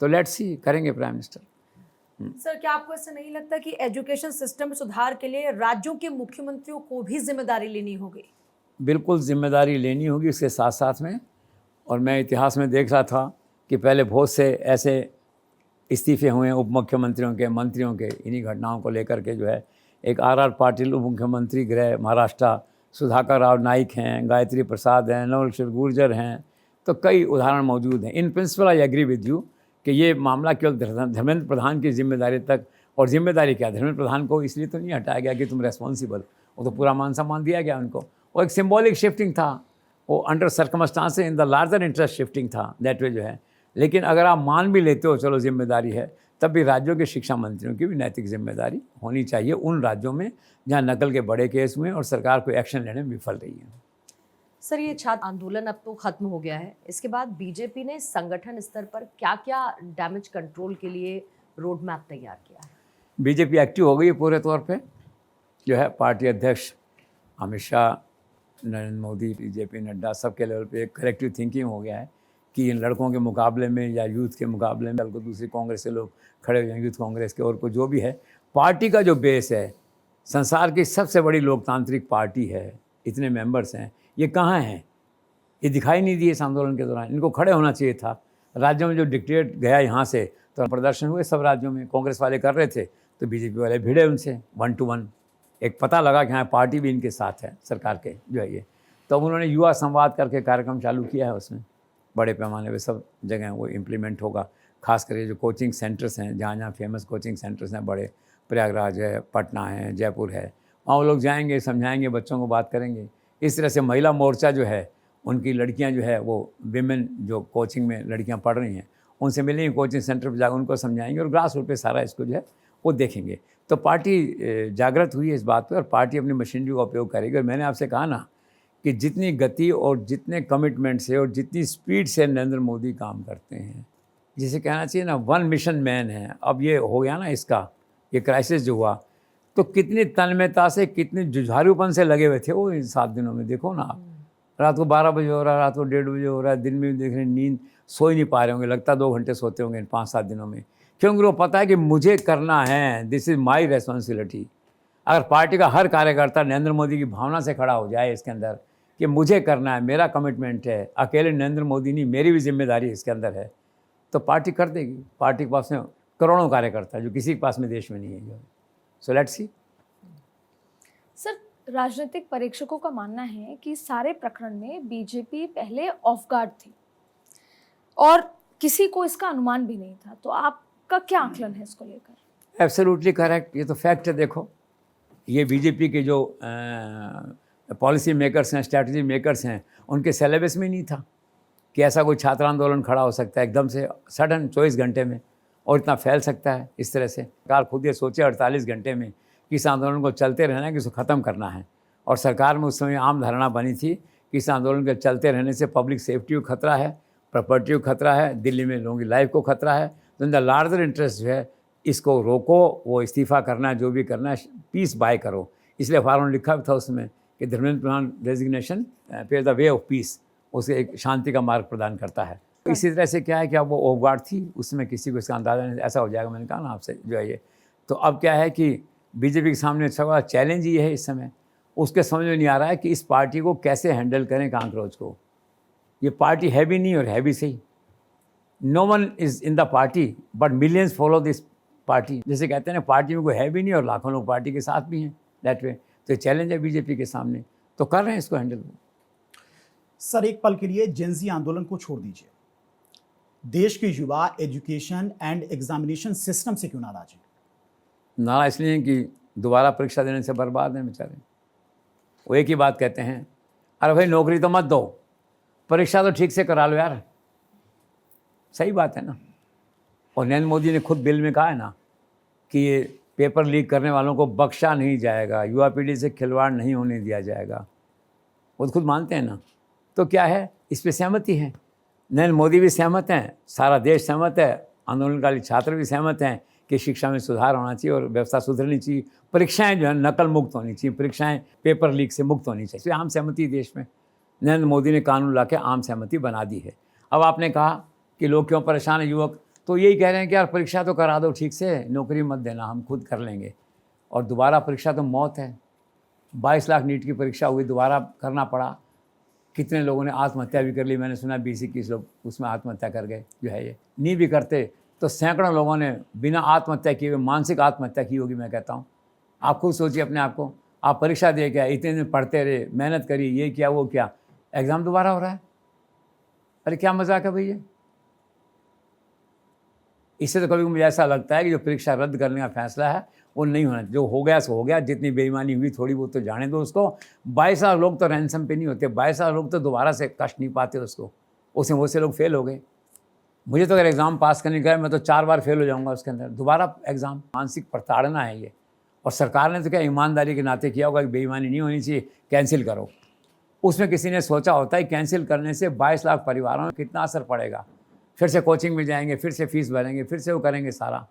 तो लेट्स सी, करेंगे प्राइम मिनिस्टर। सर क्या आपको ऐसा नहीं लगता कि एजुकेशन सिस्टम में सुधार के लिए राज्यों के मुख्यमंत्रियों को भी जिम्मेदारी लेनी होगी? बिल्कुल जिम्मेदारी लेनी होगी उसके साथ साथ में। और मैं इतिहास में देख रहा था कि पहले बहुत से ऐसे इस्तीफे हुए उप मुख्यमंत्रियों के, मंत्रियों के, इन्हीं घटनाओं को लेकर के जो है एक आर पाटिल उप मुख्यमंत्री गृह महाराष्ट्र, सुधाकर राव नाइक हैं, गायत्री प्रसाद हैं, नवल किशोर गुर्जर हैं, तो कई उदाहरण मौजूद हैं। In principle I agree with you कि ये मामला केवल धर्मेंद्र प्रधान की जिम्मेदारी तक, और जिम्मेदारी क्या, धर्मेंद्र प्रधान को इसलिए तो नहीं हटाया गया कि तुम रेस्पॉन्सिबल, वो तो पूरा मान सम्मान दिया गया उनको। वो एक सिंबॉलिक शिफ्टिंग था, वो under circumstance in the larger interest shifting था, दैट वे जो है। लेकिन अगर आप मान भी लेते हो चलो जिम्मेदारी है, तब भी राज्यों के शिक्षा मंत्रियों की भी नैतिक जिम्मेदारी होनी चाहिए उन राज्यों में जहाँ नकल के बड़े केस हुए और सरकार कोई एक्शन लेने में विफल रही है। सर, ये छात्र आंदोलन अब तो खत्म हो गया है, इसके बाद बीजेपी ने संगठन स्तर पर क्या क्या डैमेज कंट्रोल के लिए रोड मैप तैयार किया है? बीजेपी एक्टिव हो गई है पूरे तौर पे, जो है पार्टी अध्यक्ष अमित शाह, नरेंद्र मोदी, बीजेपी नड्डा, सबके लेवल पे एक कलेक्टिव थिंकिंग हो गया है कि इन लड़कों के मुकाबले में या यूथ के मुकाबले में को दूसरी कांग्रेस से लोग खड़े हुए हैं, यूथ कांग्रेस के, और को जो भी है पार्टी का जो बेस है, संसार की सबसे बड़ी लोकतांत्रिक पार्टी है, इतने मेंबर्स हैं, ये कहाँ हैं? ये दिखाई नहीं दिए इस आंदोलन के दौरान। इनको खड़े होना चाहिए था। राज्यों में जो डिक्टेट गया यहाँ से, तो प्रदर्शन हुए सब राज्यों में, कांग्रेस वाले कर रहे थे तो बीजेपी वाले भिड़े उनसे 1 to 1। एक पता लगा कि हाँ पार्टी भी इनके साथ है, सरकार के जो है ये। तो उन्होंने युवा संवाद करके कार्यक्रम चालू किया है, उसमें बड़े पैमाने पे सब जगह वो इम्प्लीमेंट होगा। खास करके जो कोचिंग सेंटर्स हैं, जहाँ जहाँ फेमस कोचिंग सेंटर्स हैं बड़े, प्रयागराज है, पटना है, जयपुर है, वहाँ वो लोग जाएंगे, समझाएंगे, बच्चों को बात करेंगे। इस तरह से महिला मोर्चा जो है, उनकी लड़कियाँ जो है वो विमेन जो कोचिंग में लड़कियाँ पढ़ रही हैं, उनसे मिलेंगे, कोचिंग सेंटर पर जाकर उनको समझाएंगे और ग्रास रूट पे सारा इसको जो है वो देखेंगे। तो पार्टी जागृत हुई है इस बात पे और पार्टी अपनी मशीनरी का उपयोग करेगी। और मैंने आपसे कहा ना कि जितनी गति और जितने कमिटमेंट से और जितनी स्पीड से नरेंद्र मोदी काम करते हैं, जिसे कहना चाहिए ना वन मिशन मैन है। अब ये हो गया ना इसका, ये क्राइसिस जो हुआ, तो कितनी तन्मयता से, कितने जुझारूपन से लगे हुए थे वो इन 7 दिनों में। देखो ना आप, रात को 12 बजे हो रहा है, रात को 1:30 बजे हो रहा है, दिन में भी देख रहे हैं, नींद सो ही नहीं पा रहे होंगे, लगता है 2 घंटे सोते होंगे इन 5-7 दिनों में, क्योंकि वो पता है कि मुझे करना है, दिस इज़ माई रेस्पॉन्सिबिलिटी। अगर पार्टी का हर कार्यकर्ता नरेंद्र मोदी की भावना से खड़ा हो जाए इसके अंदर कि मुझे करना है, मेरा कमिटमेंट है, अकेले नरेंद्र मोदी नहीं, मेरी भी जिम्मेदारी इसके अंदर है, तो पार्टी कर देगी। पार्टी के पास में करोड़ों कार्यकर्ता जो किसी के पास में देश में नहीं है। So let's see. सर, राजनीतिक परीक्षकों का मानना है कि सारे प्रकरण में बीजेपी पहले ऑफ गार्ड थी और किसी को इसका अनुमान भी नहीं था, तो आपका क्या आकलन है इसको लेकर? एब्सोल्युटली करेक्ट, ये तो फैक्ट है। देखो, ये बीजेपी के जो पॉलिसी मेकर्स हैं, स्ट्रैटेजी मेकर्स हैं, उनके सिलेबस में नहीं था कि ऐसा कोई छात्र आंदोलन खड़ा हो सकता है एकदम से सडन 24 घंटे में और इतना फैल सकता है इस तरह से। सरकार खुद ये सोचे 48 घंटे में कि इस आंदोलन को चलते रहना है, कि इसको ख़त्म करना है। और सरकार में उस समय आम धारणा बनी थी कि इस आंदोलन के चलते रहने से पब्लिक सेफ्टी को खतरा है, प्रॉपर्टी को खतरा है, दिल्ली में लोगों की लाइफ को खतरा है। तो इन द लार्जर इंटरेस्ट जो है इसको रोको, वो इस्तीफ़ा करना है, जो भी करना है, पीस बाय करो। इसलिए अखबारों ने लिखा भी था उसमें कि धर्मेंद्र प्रधान रेजिग्नेशन पे द वे ऑफ पीस, उसे एक शांति का मार्ग प्रदान करता है। तो इसी तरह से क्या है कि अब वो ऑफ गार्ड थी, उसमें किसी को इसका अंदाजा नहीं, ऐसा हो जाएगा। मैंने कहा ना आपसे जो है ये, तो अब क्या है कि बीजेपी के सामने अच्छा बड़ा चैलेंज ये है इस समय, उसके समझ में नहीं आ रहा है कि इस पार्टी को कैसे हैंडल करें कांकरोच को। ये पार्टी है भी नहीं और है भी सही। No one is in the party but millions follow this party. जैसे कहते हैं ना, पार्टी में कोई है भी नहीं और लाखों लोग पार्टी के साथ भी हैं, दैट वे। तो चैलेंज है बीजेपी के सामने, तो कर रहे हैं इसको हैंडल। सर, एक पल के लिए जेंजी आंदोलन को छोड़ दीजिए, देश के युवा एजुकेशन एंड एग्जामिनेशन सिस्टम से क्यों नाराज हैं? नाराज इसलिए कि दोबारा परीक्षा देने से बर्बाद हैं बेचारे। वो एक ही बात कहते हैं, अरे भाई नौकरी तो मत दो, परीक्षा तो ठीक से करा लो यार। सही बात है ना। और नरेंद्र मोदी ने खुद बिल में कहा है ना कि ये पेपर लीक करने वालों को बख्शा नहीं जाएगा, युवा पीढ़ी से खिलवाड़ नहीं होने दिया जाएगा। वो तो खुद मानते हैं ना। तो क्या है, इस पर सहमति है, नरेंद्र मोदी भी सहमत हैं, सारा देश सहमत है, आंदोलनकारी छात्र भी सहमत हैं कि शिक्षा में सुधार होना चाहिए और व्यवस्था सुधरनी चाहिए, परीक्षाएं जो है नकल मुक्त होनी चाहिए, परीक्षाएं पेपर लीक से मुक्त होनी चाहिए। आम सहमति देश में नरेंद्र मोदी ने कानून ला के आम सहमति बना दी है। अब आपने कहा कि लोग क्यों परेशान हैं युवक, तो यही कह रहे हैं कि यार परीक्षा तो करा दो ठीक से, नौकरी मत देना, हम खुद कर लेंगे। और दोबारा परीक्षा तो मौत है। 22 लाख नीट की परीक्षा हुई, दोबारा करना पड़ा। कितने लोगों ने आत्महत्या भी कर ली, मैंने सुना 20-21 लोग उसमें आत्महत्या कर गए जो है ये। नहीं भी करते तो सैकड़ों लोगों ने बिना आत्महत्या किए हुए मानसिक आत्महत्या की होगी, मैं कहता हूँ। आप खुद सोचिए अपने आप को, आप परीक्षा दे के आए, इतने दिन पढ़ते रहे, मेहनत करी, ये किया वो किया, एग्ज़ाम दोबारा हो रहा है। अरे क्या मजाक है भैया। इससे तो कभी मुझे ऐसा लगता है कि जो परीक्षा रद्द करने का फैसला है वो नहीं होना, जो हो गया सो हो गया, जितनी बेईमानी हुई थोड़ी बहुत तो जाने दो उसको। 22,000 लोग तो रैंसम पे नहीं होते, 22,000 लोग तो दोबारा से कष्ट नहीं पाते उसको, उसमें बहुत से लोग फेल हो गए। मुझे तो अगर एग्ज़ाम पास करने का है मैं तो 4 बार फेल हो जाऊंगा उसके अंदर, दोबारा एग्ज़ाम। मानसिक प्रताड़ना है ये, और सरकार ने तो क्या ईमानदारी के नाते किया होगा कि बेईमानी नहीं होनी चाहिए, कैंसिल करो। उसमें किसी ने सोचा होता है कैंसिल करने से 22 लाख परिवारों में कितना असर पड़ेगा, फिर से कोचिंग में जाएंगे, फिर से फीस भरेंगे, फिर से वो करेंगे सारा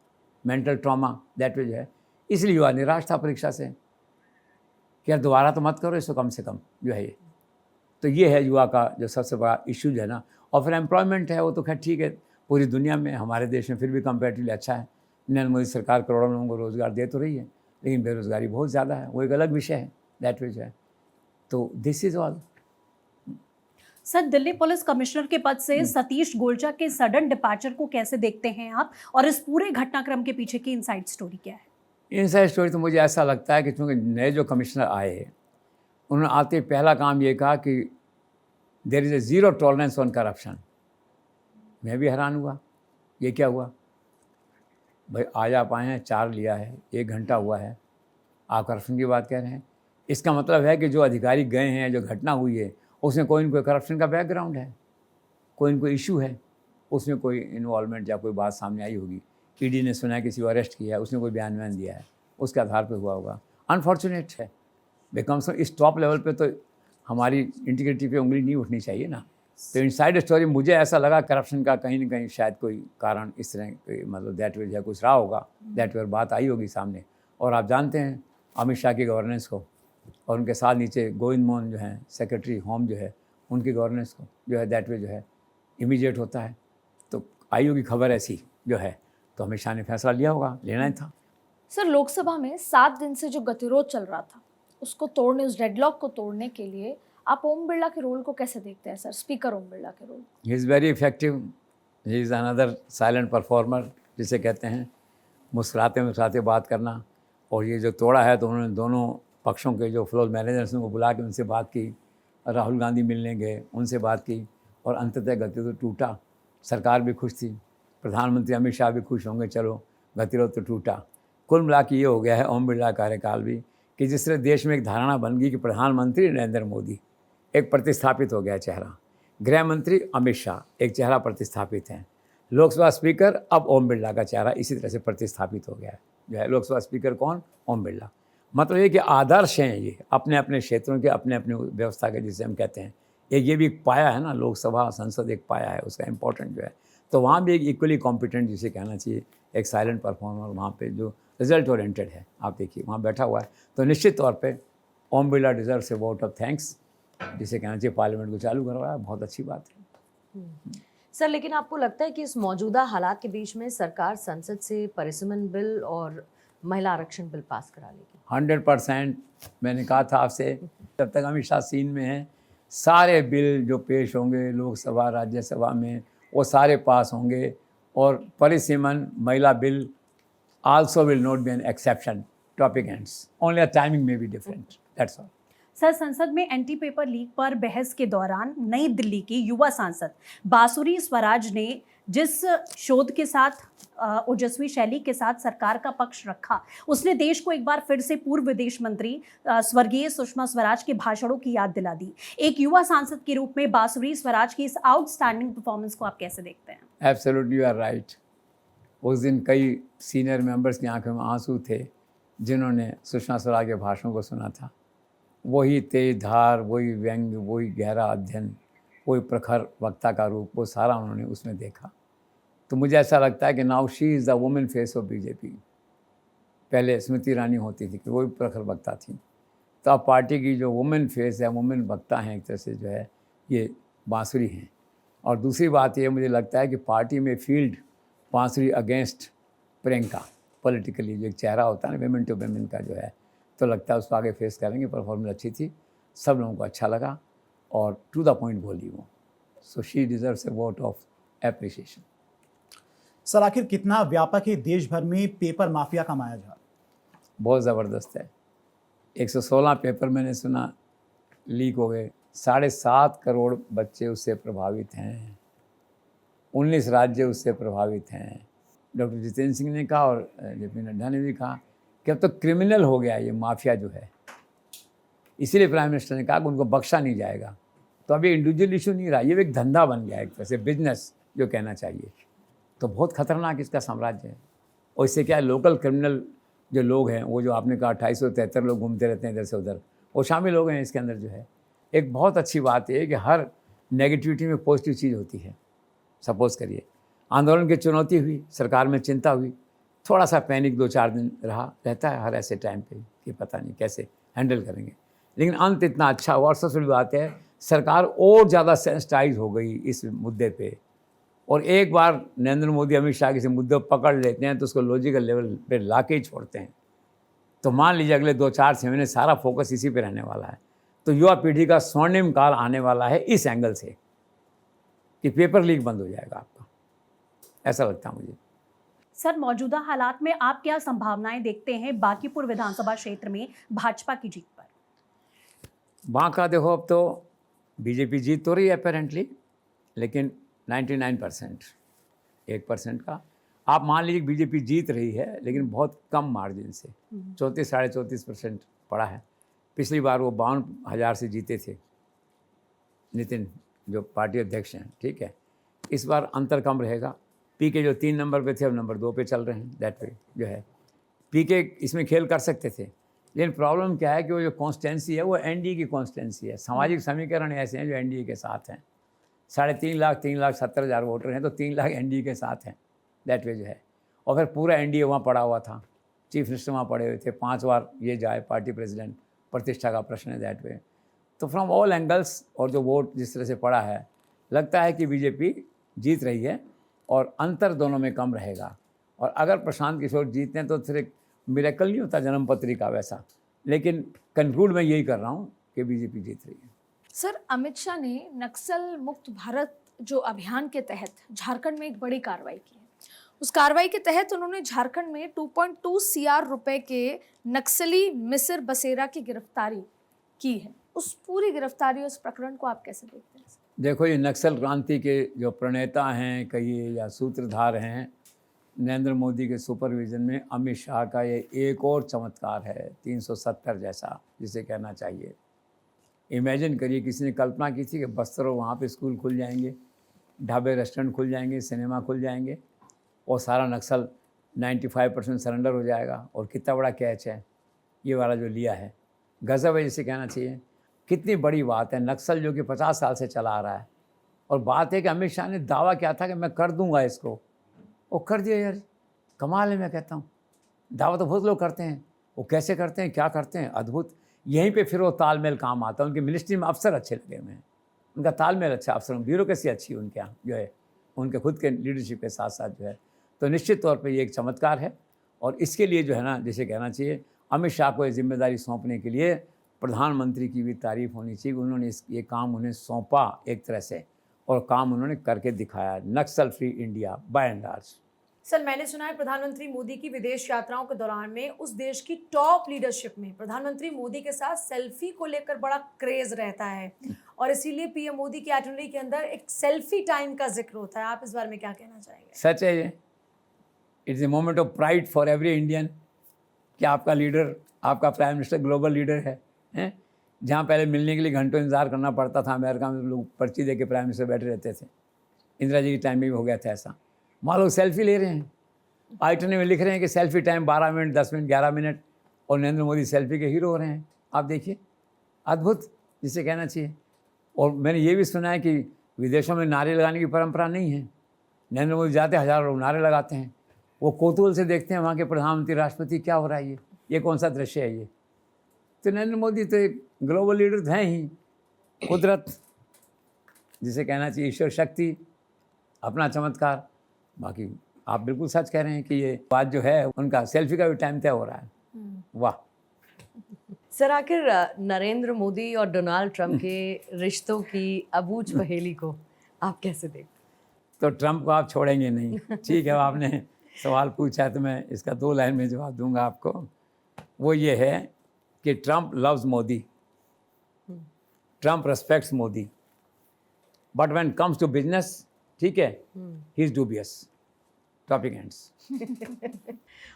मेंटल ट्रॉमा दैट वे जो है। इसलिए युवा निराश था परीक्षा से कि यार दोबारा तो मत करो इसको, कम से कम जो है ये। तो ये है युवा का जो सबसे बड़ा इशू जो है ना। और फिर एम्प्लॉयमेंट है, वो तो खैर ठीक है, पूरी दुनिया में, हमारे देश में फिर भी कंपेरेटिवली अच्छा है। नरेंद्र मोदी सरकार करोड़ों लोगों को रोज़गार दे तो रही है, लेकिन बेरोज़गारी बहुत ज़्यादा है, वो एक अलग विषय है दैट वे जो है। तो this is all. Sir, Delhi police commissioner के पद से सतीश गोलचा के सडन डिपार्चर को कैसे देखते हैं आप, और इस पूरे घटनाक्रम के पीछे की इनसाइड स्टोरी क्या है? इनसाइड स्टोरी तो मुझे ऐसा लगता है कि चूँकि नए जो कमिश्नर आए, उन्होंने आते ही पहला काम ये कहा कि there is a zero tolerance on corruption. मैं भी हैरान हुआ, ये क्या हुआ भाई, आज आप आए हैं, 4 लिया है, 1 घंटा हुआ है, आप करप्शन की बात कह रहे हैं। इसका मतलब है कि जो अधिकारी गए हैं, जो घटना हुई है, उसमें कोई न कोई करप्शन का बैकग्राउंड है, कोई न कोई इशू है, उसमें कोई इन्वॉल्वमेंट या कोई बात सामने आई होगी। ईडी ने सुना है किसी को अरेस्ट किया है, उसने कोई बयान दिया है, उसके आधार पर हुआ होगा। अनफॉर्चुनेट है, कम से कम इस टॉप लेवल पे तो हमारी इंटीग्रिटी पे उंगली नहीं उठनी चाहिए ना। तो इनसाइड स्टोरी मुझे ऐसा लगा करप्शन का कहीं ना कहीं शायद कोई कारण इस तरह मतलब दैट वे कुछ रहा होगा, दैट वे बात आई होगी सामने। और आप जानते हैं अमित शाह की गवर्नेंस को, और उनके साथ नीचे गोविंद मोहन जो हैं सेक्रेटरी होम जो है, उनकी गवर्नेंस को जो है दैट वे जो है इमीडिएट होता है। तो आई होगी खबर ऐसी जो है, तो अमित शाह ने फैसला लिया होगा, लेना ही था। सर, लोकसभा में 7 दिन से जो गतिरोध चल रहा था, उसको तोड़ने, उस डेडलॉक को तोड़ने के लिए आप ओम बिरला के रोल को कैसे देखते हैं सर, स्पीकर ओम बिरला के role? He is very effective, he is another silent performer जिसे कहते हैं, मुस्कुराते मुस्कुराते बात करना। और ये जो तोड़ा है तो उन्होंने दोनों पक्षों के जो फ्लोर मैनेजर्स को बुला के उनसे बात की, राहुल गांधी मिलने गए, उनसे बात की, और अंततः गतिरोध टूटा। सरकार भी खुश थी, प्रधानमंत्री अमित शाह भी खुश होंगे, चलो गतिरोध तो टूटा। कुल मिला के ये हो गया है ओम बिरला कार्यकाल भी कि जिस तरह देश में एक धारणा बन गई कि प्रधानमंत्री नरेंद्र मोदी एक प्रतिस्थापित हो गया चेहरा, गृह मंत्री अमित शाह एक चेहरा प्रतिस्थापित हैं, लोकसभा स्पीकर अब ओम बिरला का चेहरा इसी तरह से प्रतिस्थापित हो गया है जो है। लोकसभा स्पीकर कौन? ओम बिरला। मतलब ये कि आदर्श हैं ये अपने अपने क्षेत्रों के, अपने अपने व्यवस्था के, जिसे हम कहते हैं। एक ये भी एक पाया है ना, लोकसभा संसद एक पाया है उसका इम्पोर्टेंट जो है। तो वहाँ भी एक इक्वली कॉम्पिटेंट जिसे कहना चाहिए, एक साइलेंट परफॉर्मर वहाँ पे जो रिजल्ट ओरिएंटेड है, आप देखिए वहाँ बैठा हुआ है। तो निश्चित तौर पे ओम बिरला डिजर्व से वोट ऑफ थैंक्स, जिसे कहना चाहिए पार्लियामेंट को चालू करवाया, बहुत अच्छी बात है। सर, लेकिन आपको लगता है कि इस मौजूदा हालात के बीच में सरकार संसद से परिसीमन बिल और महिला आरक्षण बिल पास करा लेगी? 100%। मैंने कहा था आपसे, जब तक अमित शाह सीन में हैं, सारे बिल जो पेश होंगे लोकसभा राज्यसभा में वो सारे पास होंगे। और परिसीमन महिला bill also will not be an exception, topic ends, only a timing में be different, that's all. Sir, संसद में एंटी पेपर लीक पर बहस के दौरान नई दिल्ली की युवा सांसद बांसुरी स्वराज ने जिस शोध के साथ ओजस्वी शैली के साथ सरकार का पक्ष रखा, उसने देश को एक बार फिर से पूर्व विदेश मंत्री स्वर्गीय सुषमा स्वराज के भाषणों की याद दिला दी। एक युवा सांसद के रूप में बांसुरी स्वराज की इस आउटस्टैंडिंग परफॉर्मेंस को आप कैसे देखते हैं? Absolutely you are right. उस दिन कई सीनियर मेंबर्स की आंखों में आंसू थे जिन्होंने सुषमा स्वराज के भाषणों को सुना था। वही तेज धार, वही व्यंग, वही गहरा अध्ययन, वही प्रखर वक्ता का रूप, वो सारा उन्होंने उसमें देखा। तो मुझे ऐसा लगता है कि now she is the women face of BJP. पहले स्मृति ईरानी होती थी कि वो भी प्रखर वक्ता थी, तो अब पार्टी की जो वुमेन फेस है, वुमेन वक्ता हैं एक तरह से जो है, ये बांसुरी हैं। और दूसरी बात ये मुझे लगता है कि पार्टी में फील्ड बांसुरी अगेंस्ट प्रियंका पॉलिटिकली जो एक चेहरा होता है ना वेमेन टू वेमेन का जो है, तो लगता है उसको आगे फेस करेंगे। परफॉर्मेंस अच्छी थी, सब लोगों को अच्छा लगा और टू द पॉइंट बोली वो। So she deserves A vote of appreciation. Sir, आखिर कितना व्यापक है देश भर में पेपर माफिया का मायाजाल? बहुत ज़बरदस्त है। 116 पेपर मैंने सुना लीक हो गए, 7.5 करोड़ बच्चे उससे प्रभावित हैं, 19 राज्य उससे प्रभावित हैं। डॉक्टर जितेंद्र सिंह ने कहा और जेपी नड्डा ने भी कहा कि अब तो क्रिमिनल हो गया ये माफिया जो है, इसीलिए प्राइम मिनिस्टर ने कहा कि उनको बख्शा नहीं जाएगा। तो अभी इंडिविजुअल इशू नहीं रहा, ये एक धंधा बन गया, एक तरह से बिजनेस जो कहना चाहिए। तो बहुत खतरनाक इसका साम्राज्य है। और इससे क्या है, लोकल क्रिमिनल जो लोग हैं, वो जो आपने कहा 2873 लोग घूमते रहते हैं इधर से उधर, वो शामिल हो गए हैं इसके अंदर जो है। एक बहुत अच्छी बात है कि हर नेगेटिविटी में पॉजिटिव चीज़ होती है। सपोज़ करिए आंदोलन की चुनौती हुई, सरकार में चिंता हुई, थोड़ा सा पैनिक 2-4 दिन रहता है हर ऐसे टाइम पे कि पता नहीं कैसे हैंडल करेंगे, लेकिन अंत इतना अच्छा हुआ। और सबसे बड़ी बात है, सरकार और ज़्यादा सेंसिटाइज हो गई इस मुद्दे पे। और एक बार नरेंद्र मोदी अमित शाह किसी मुद्दे को पकड़ लेते हैं तो उसको लॉजिकल लेवल पे ला के ही छोड़ते हैं। तो मान लीजिए अगले 2-4 महीने सारा फोकस इसी पे रहने वाला है। तो युवा पीढ़ी का स्वर्णिम काल आने वाला है इस एंगल से कि पेपर लीक बंद हो जाएगा आपका, ऐसा लगता है मुझे। सर, मौजूदा हालात में आप क्या संभावनाएं देखते हैं बांकीपुर विधानसभा क्षेत्र में भाजपा की जीत पर? बांका देखो, अब तो बीजेपी जीत तो रही है अपेरेंटली, लेकिन 99%, 1% का आप मान लीजिए बीजेपी जीत रही है, लेकिन बहुत कम मार्जिन से 34-34.5% पड़ा है। पिछली बार वो 52,000 से जीते थे नितिन, जो पार्टी अध्यक्ष हैं, ठीक है। इस बार अंतर कम रहेगा। पीके जो 3 नंबर पे थे अब नंबर 2 पे चल रहे हैं। दैट वे जो है पीके इसमें खेल कर सकते थे, लेकिन प्रॉब्लम क्या है कि वो जो कॉन्स्टेंसी है वो एनडीए की कॉन्स्टेंसी है। सामाजिक समीकरण ऐसे हैं जो एनडीए के साथ हैं। 3,70,000 वोटर हैं, तो 3 लाख एनडीए के साथ हैं। दैट वे जो है, और फिर पूरा एनडीए वहाँ पड़ा हुआ था, चीफ मिनिस्टर वहाँ पड़े हुए थे, 5 बार ये जाए पार्टी प्रेसिडेंट, प्रतिष्ठा का प्रश्न है। दैट वे तो फ्रॉम ऑल एंगल्स, और जो वोट जिस तरह से पड़ा है, लगता है कि बीजेपी जीत रही है और अंतर दोनों में कम रहेगा। और अगर प्रशांत किशोर जीतते हैं तो फिर एक मिरेकल नहीं होता जन्मपत्री का वैसा, लेकिन कंक्लूड मैं यही कर रहा हूँ कि बीजेपी जीत रही है। सर, अमित शाह ने नक्सल मुक्त भारत जो अभियान के तहत झारखंड में एक बड़ी कार्रवाई की है। उस कार्रवाई के तहत उन्होंने झारखंड में 2.2 CR रुपए के नक्सली मिसिर बसेरा की गिरफ्तारी की है। उस पूरी गिरफ्तारी, उस प्रकरण को आप कैसे देखते हैं? देखो, ये नक्सल क्रांति के जो प्रणेता हैं कहिए या सूत्रधार हैं, नरेंद्र मोदी के सुपरविजन में अमित शाह का ये एक और चमत्कार है, 370 जैसा जिसे कहना चाहिए। इमेजिन करिए, किसी ने कल्पना की थी कि बस्तर और वहाँ पे स्कूल खुल जाएंगे, ढाबे रेस्टोरेंट खुल जाएंगे, सिनेमा खुल जाएंगे और सारा नक्सल 95% सरेंडर हो जाएगा। और कितना बड़ा कैच है ये वाला जो लिया है, गजब है जिसे कहना चाहिए। कितनी बड़ी बात है, नक्सल जो कि 50 साल से चला आ रहा है। और बात है कि अमित शाह ने दावा किया था कि मैं कर दूंगा इसको, वो कर दिया यार। कमाल है, मैं कहता हूँ। दावा तो बहुत लोग करते हैं, वो कैसे करते हैं, क्या करते हैं, अद्भुत। यहीं पे फिर वो तालमेल काम आता है। उनकी मिनिस्ट्री में अफसर अच्छे लगे हुए हैं, उनका तालमेल अच्छा, अफसर ब्यूरोक्रेसी अच्छी उनके यहाँ जो है, उनके खुद के लीडरशिप के साथ साथ जो है। तो निश्चित तौर पे ये एक चमत्कार है। और इसके लिए जो है ना, जैसे कहना चाहिए, अमित शाह को ये जिम्मेदारी सौंपने के लिए प्रधानमंत्री की भी तारीफ होनी चाहिए। उन्होंने ये काम उन्हें सौंपा एक तरह से, और काम उन्होंने करके दिखाया। Naxal free India by and large. Sir, मैंने सुना है प्रधानमंत्री मोदी की विदेश यात्राओं के दौरान में उस देश की टॉप लीडरशिप में प्रधानमंत्री मोदी के साथ सेल्फी को लेकर बड़ा क्रेज रहता है, और इसीलिए पीएम मोदी की आइटनरी के अंदर एक सेल्फी टाइम का जिक्र होता है। आप इस बारे में क्या कहना चाहेंगे? सच है ये। It's a moment of pride for every Indian कि आपका लीडर, आपका प्राइम मिनिस्टर ग्लोबल लीडर है, हैं? जहाँ पहले मिलने के लिए घंटों इंतजार करना पड़ता था, अमेरिका में लोग पर्ची दे के प्राइम मिनिस्टर बैठे रहते थे। इंदिरा जी के टाइम में भी हो गया था ऐसा। मान लो सेल्फी ले रहे हैं, आइटने में लिख रहे हैं कि selfie time 12 minute, 10 minute, 11 minute, और नरेंद्र मोदी सेल्फी के हीरो हो रहे हैं। आप देखिए, अद्भुत जिसे कहना चाहिए। और मैंने ये भी सुना है कि विदेशों में नारे लगाने की परंपरा नहीं है। नरेंद्र मोदी जाते हज़ारों लोग नारे लगाते हैं, वो कौतूहल से देखते हैं वहाँ के प्रधानमंत्री, राष्ट्रपति क्या हो रहा है, ये कौन सा दृश्य है ये। तो नरेंद्र मोदी तो एक ग्लोबल लीडर हैं ही। कुदरत जिसे कहना चाहिए, ईश्वर शक्ति, अपना चमत्कार। बाकी आप बिल्कुल सच कह रहे हैं कि ये बात जो है, उनका सेल्फी का भी टाइम तय हो रहा है। वाह। सर, आखिर नरेंद्र मोदी और डोनाल्ड ट्रंप के रिश्तों की अबूझ पहेली को आप कैसे देखते? तो ट्रंप को आप छोड़ेंगे नहीं। ठीक है, आपने सवाल पूछा है तो मैं इसका 2 लाइन में जवाब दूंगा आपको। वो ये है कि Trump loves Modi, Trump respects Modi, but when comes to business, ठीक है, he is dubious. Topic ends.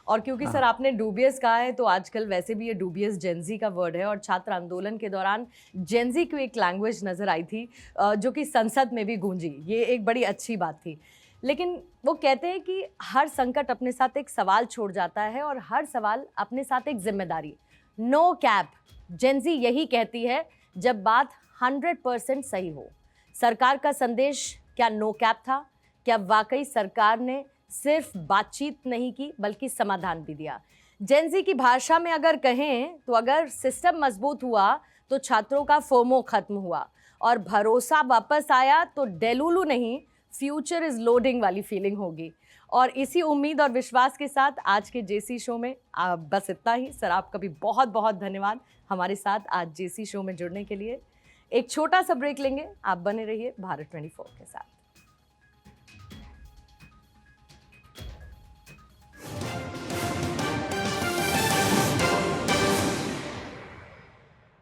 और क्योंकि सर आपने डूबियस कहा है, तो आजकल वैसे भी ये डूबियस जेंजी का वर्ड है, और छात्र आंदोलन के दौरान जेंजी की एक लैंग्वेज नज़र आई थी जो कि संसद में भी गूंजी। ये एक बड़ी अच्छी बात थी। लेकिन वो कहते हैं कि हर संकट अपने साथ एक सवाल छोड़ जाता है, और हर सवाल अपने साथ एक जिम्मेदारी। नो कैप, जेंजी यही कहती है जब बात 100% सही हो। सरकार का संदेश क्या नो कैप था? क्या वाकई सरकार ने सिर्फ बातचीत नहीं की बल्कि समाधान भी दिया? जेंजी की भाषा में अगर कहें तो अगर सिस्टम मजबूत हुआ तो छात्रों का फोमो खत्म हुआ, और भरोसा वापस आया तो डेलुलू नहीं, फ्यूचर इज लोडिंग वाली फीलिंग होगी। और इसी उम्मीद और विश्वास के साथ आज के जेसी शो में बस इतना ही। सर आपका भी बहुत बहुत धन्यवाद हमारे साथ आज जेसी शो में जुड़ने के लिए। एक छोटा सा ब्रेक लेंगे, आप बने रहिए भारत 24 के साथ।